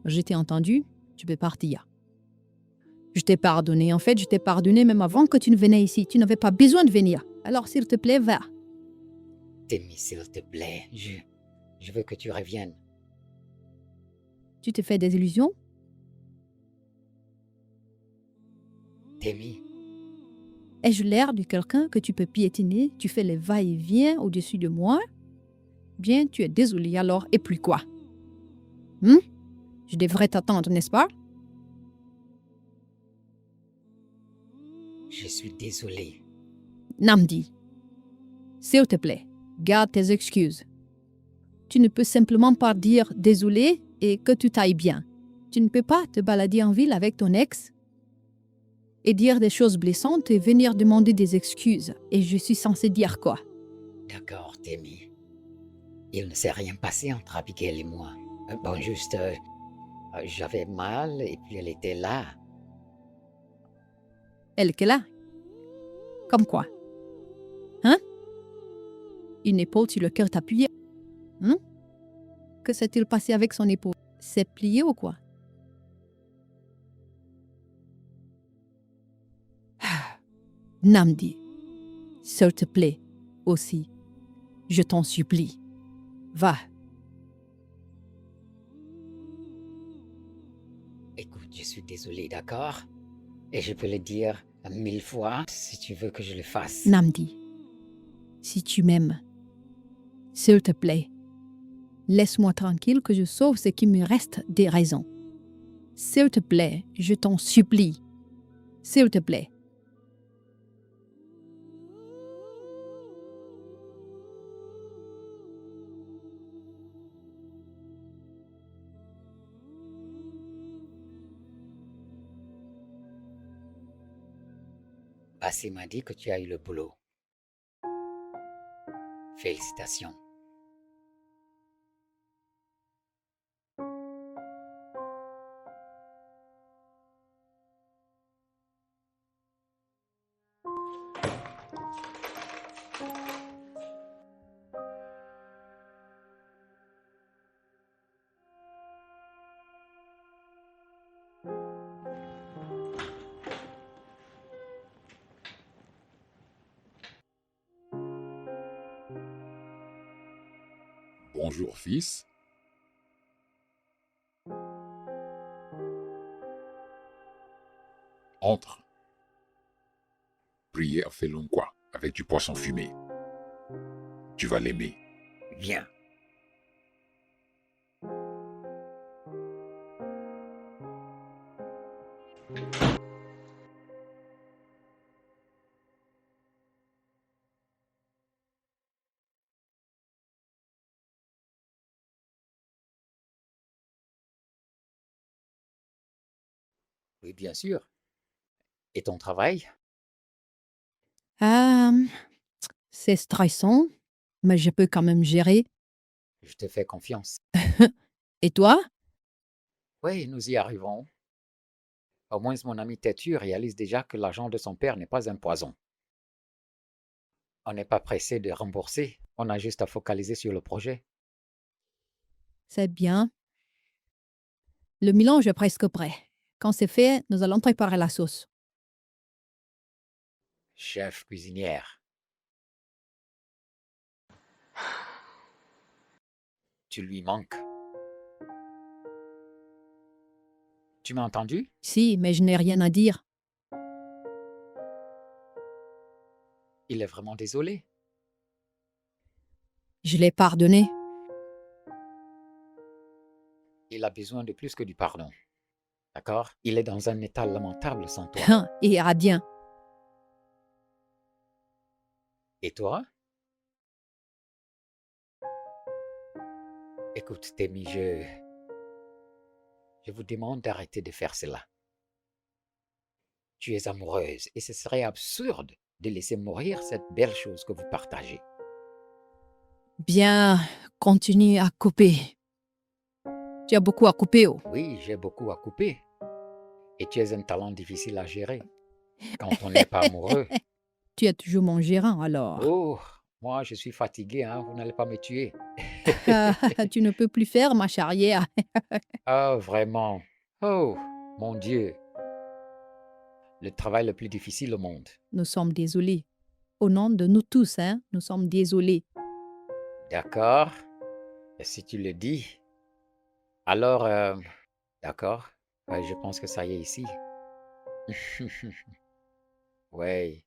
je t'ai entendu, tu peux partir. Je t'ai pardonné. En fait, je t'ai pardonné même avant que tu ne venais ici. Tu n'avais pas besoin de venir. Alors, s'il te plaît, va. Témi, s'il te plaît. Je veux que tu reviennes. Tu te fais des illusions? Témi, Ai-je l'air de quelqu'un que tu peux piétiner? Tu fais les va-et-vient au-dessus de moi? Bien, tu es désolé alors, et puis quoi? Je devrais t'attendre, n'est-ce pas? je suis désolé. Namdi, s'il te plaît, garde tes excuses. Tu ne peux simplement pas dire désolé et que tu t'ailles bien. Tu ne peux pas te balader en ville avec ton ex et dire des choses blessantes et venir demander des excuses. Et je suis censée dire quoi? D'accord, Témi. Il ne s'est rien passé entre Abigail et moi. Bon, juste, j'avais mal et puis elle était là. Elle qu'elle a? Comme quoi? Hein? une épaule sur laquelle t'appuyer. Hein? Que s'est-il passé avec son épaule? C'est plié ou quoi? Namdi, s'il te plaît, aussi, je t'en supplie, va. Écoute, je suis désolé, d'accord? Et je peux le dire 1000 fois si tu veux que je le fasse. Namdi, si tu m'aimes, s'il te plaît, laisse-moi tranquille que je sauve ce qui me reste des raisons. S'il te plaît, je t'en supplie. S'il te plaît. Bassi m'a dit que tu as eu le boulot. Félicitations. Bonjour, fils. Entre. Prière fait long quoi, avec du poisson fumé. Tu vas l'aimer. Viens. Oui, bien sûr. Et ton travail? C'est stressant, mais je peux quand même gérer. Je te fais confiance. Et toi? Oui, nous y arriverons. Au moins, mon ami têtu réalise déjà que l'argent de son père n'est pas un poison. On n'est pas pressé de rembourser, on a juste à focaliser sur le projet. C'est bien. Le mélange est presque prêt. Quand c'est fait, nous allons préparer la sauce. Chef cuisinière. Tu lui manques. Tu m'as entendu? Si, mais je n'ai rien à dire. Il est vraiment désolé. Je l'ai pardonné. Il a besoin de plus que du pardon. D'accord? Il est dans un état lamentable sans toi. Il ira bien. Et toi? Écoute, Témi, je vous demande d'arrêter de faire cela. Tu es amoureuse et ce serait absurde de laisser mourir cette belle chose que vous partagez. Bien, continue à couper. Tu as beaucoup à couper, oh. Oui, j'ai beaucoup à couper. Et tu es un talent difficile à gérer. Quand on n'est pas amoureux. Tu es toujours mon gérant, alors. Oh, moi je suis fatigué, hein, vous n'allez pas me tuer. Tu ne peux plus faire ma charrière. Ah, vraiment. Oh, mon Dieu. Le travail le plus difficile au monde. Nous sommes désolés. Au nom de nous tous, hein, nous sommes désolés. D'accord. Et si tu le dis, alors, d'accord. Ouais, je pense que ça y est ici. Ouais.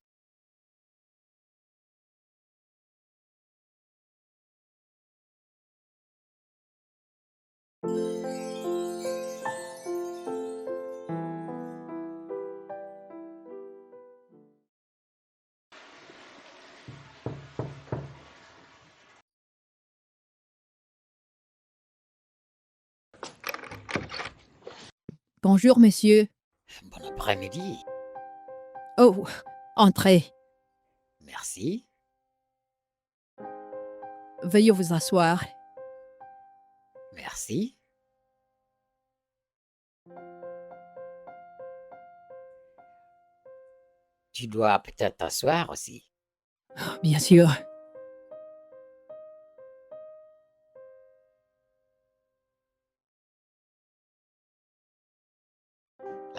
Bonjour, monsieur. Bon après-midi. Oh, entrez. Merci. Veuillez vous asseoir. Merci. Tu dois peut-être t'asseoir aussi. Bien sûr.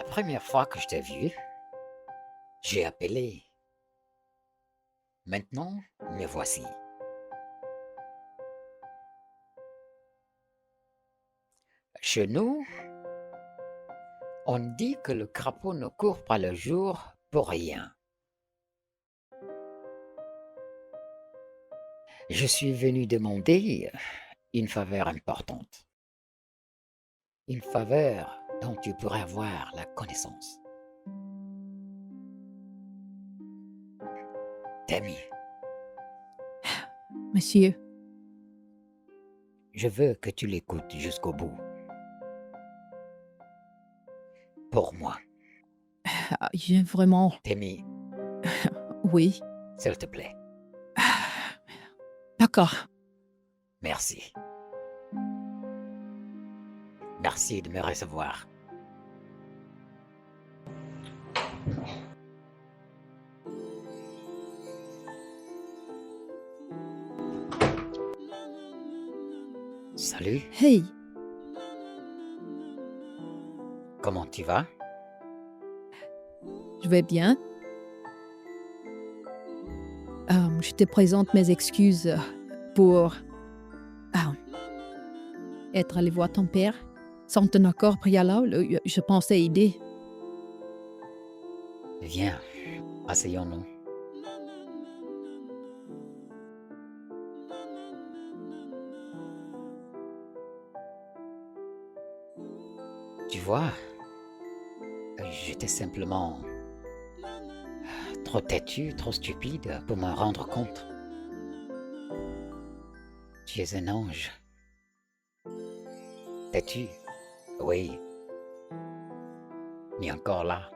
première fois que je t'ai vu, j'ai appelé. Maintenant, me voici. Chez nous, on dit que le crapaud ne court pas le jour pour rien. Je suis venu demander une faveur importante. Une faveur dont tu pourrais avoir la connaissance. Tammy, Monsieur, je veux que tu l'écoutes jusqu'au bout. Pour moi, j'ai vraiment... Tammy, Oui, s'il te plaît, d'accord. merci. Merci de me recevoir. Salut, Hey, comment tu vas? je vais bien. Je te présente mes excuses pour être allé voir ton père. Sans ton accord préalable, je pensais aider. Viens, asseyons-nous. Tu vois, j'étais simplement trop têtu, trop stupide pour m'en rendre compte. Tu es un ange. Têtu, oui, mais encore là.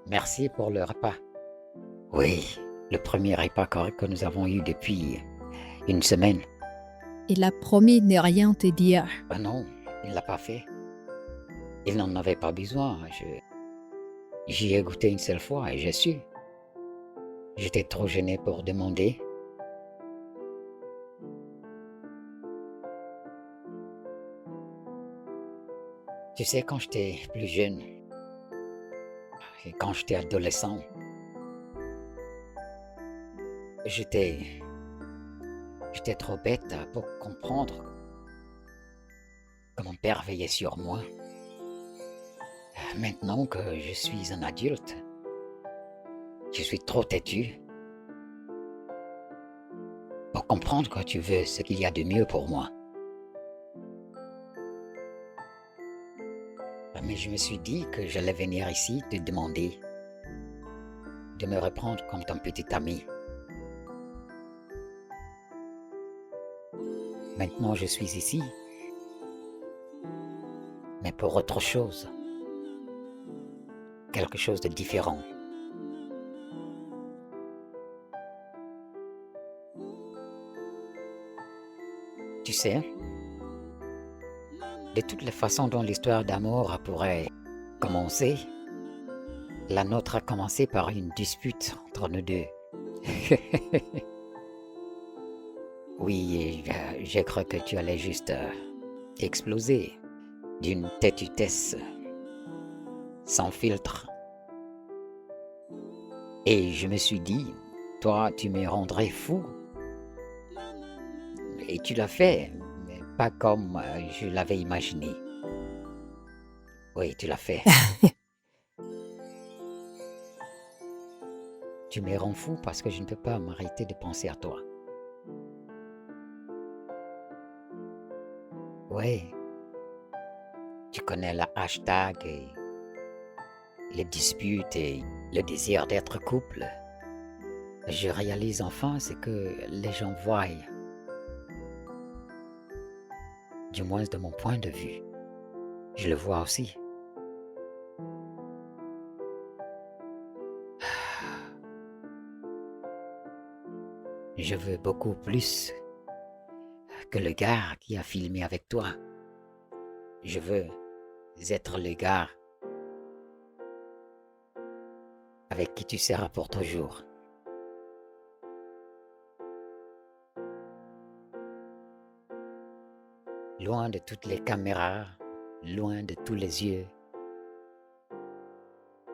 Merci pour le repas. Oui, le premier repas correct que nous avons eu depuis une semaine. Il a promis ne rien te dire. Ah non, il ne l'a pas fait. Il n'en avait pas besoin. J'y ai goûté une seule fois et j'ai su. J'étais trop gêné pour demander. Tu sais, quand j'étais plus jeune et quand j'étais adolescent, j'étais trop bête pour comprendre que mon père veillait sur moi. Maintenant que je suis un adulte, je suis trop têtu pour comprendre que tu veux ce qu'il y a de mieux pour moi. Mais je me suis dit que j'allais venir ici te demander de me reprendre comme ton petit ami. Maintenant, je suis ici, mais pour autre chose. Quelque chose de différent. Tu sais, de toutes les façons dont l'histoire d'amour pourrait commencer, la nôtre a commencé par une dispute entre nous deux. Oui, j'ai cru que tu allais juste exploser d'une têtutesse sans filtre. Et je me suis dit, toi, tu me rendrais fou. Et tu l'as fait, mais pas comme je l'avais imaginé. Oui, tu l'as fait. Tu me rends fou parce que je ne peux pas m'arrêter de penser à toi. Oui. Tu connais la hashtag et les disputes et le désir d'être couple. Je réalise enfin ce que les gens voient. Du moins de mon point de vue. Je le vois aussi. Je veux beaucoup plus que le gars qui a filmé avec toi. Je veux être le gars avec qui tu seras pour toujours. loin de toutes les caméras, loin de tous les yeux.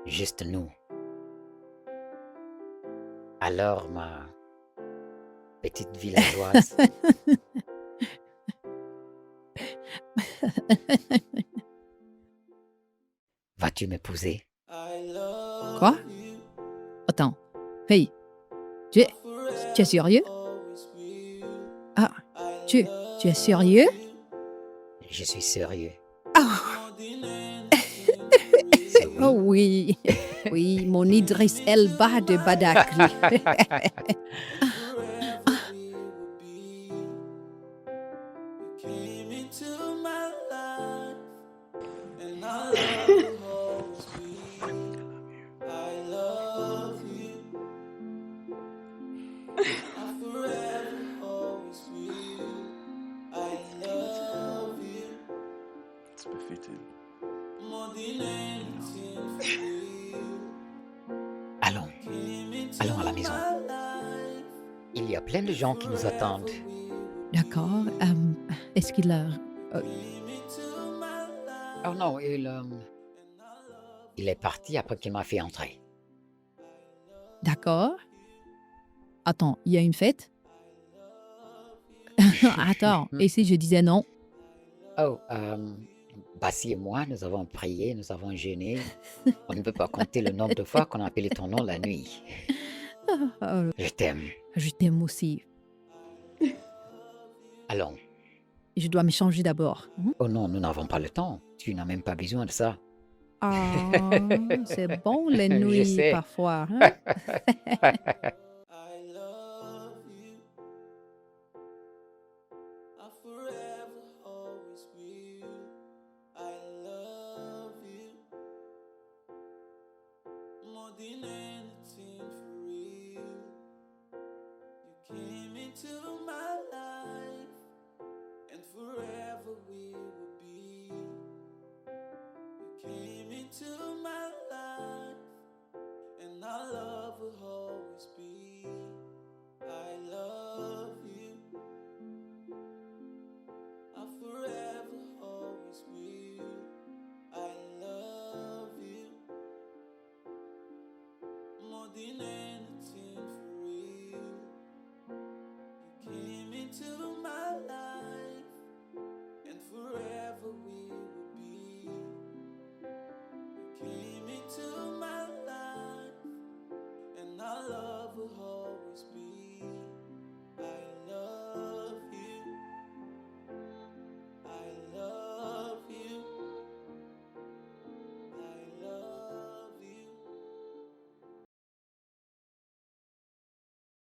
Juste nous. Alors, ma petite villageoise, vas-tu m'épouser? Quoi? Attends. Hey, tu es, tu es sérieux? Ah, tu es sérieux? Je suis sérieux. Ah, C'est oui. oh oui, oui, mon Idriss Elba de Badakri. Came into my life, and I love you always be. I love you. I forever always will. I love you It's befitting. more than anything for you. Allons, Came into allons à la maison. my life, Il y a plein de gens qui nous attendent. D'accord. Est-ce qu'il a... came into my life. Oh non, il est parti après qu'il m'a fait entrer. D'accord. Attends, il y a une fête? Attends, et si je disais non? Oh, Bassi et moi, nous avons prié, nous avons jeûné. On ne peut pas compter le nombre de fois qu'on a appelé ton nom la nuit. Oh, Je t'aime. je t'aime aussi. Allons. Je dois me changer d'abord. Oh non, nous n'avons pas le temps. Tu n'as même pas besoin de ça. Ah, c'est bon les Je nuits sais. parfois. Hein? I love you. I forever always will. I love you more than anything for real. You came into my life, and forever we will be. You came into my life, and our love will always be. I love you. I forever always will. I love you more than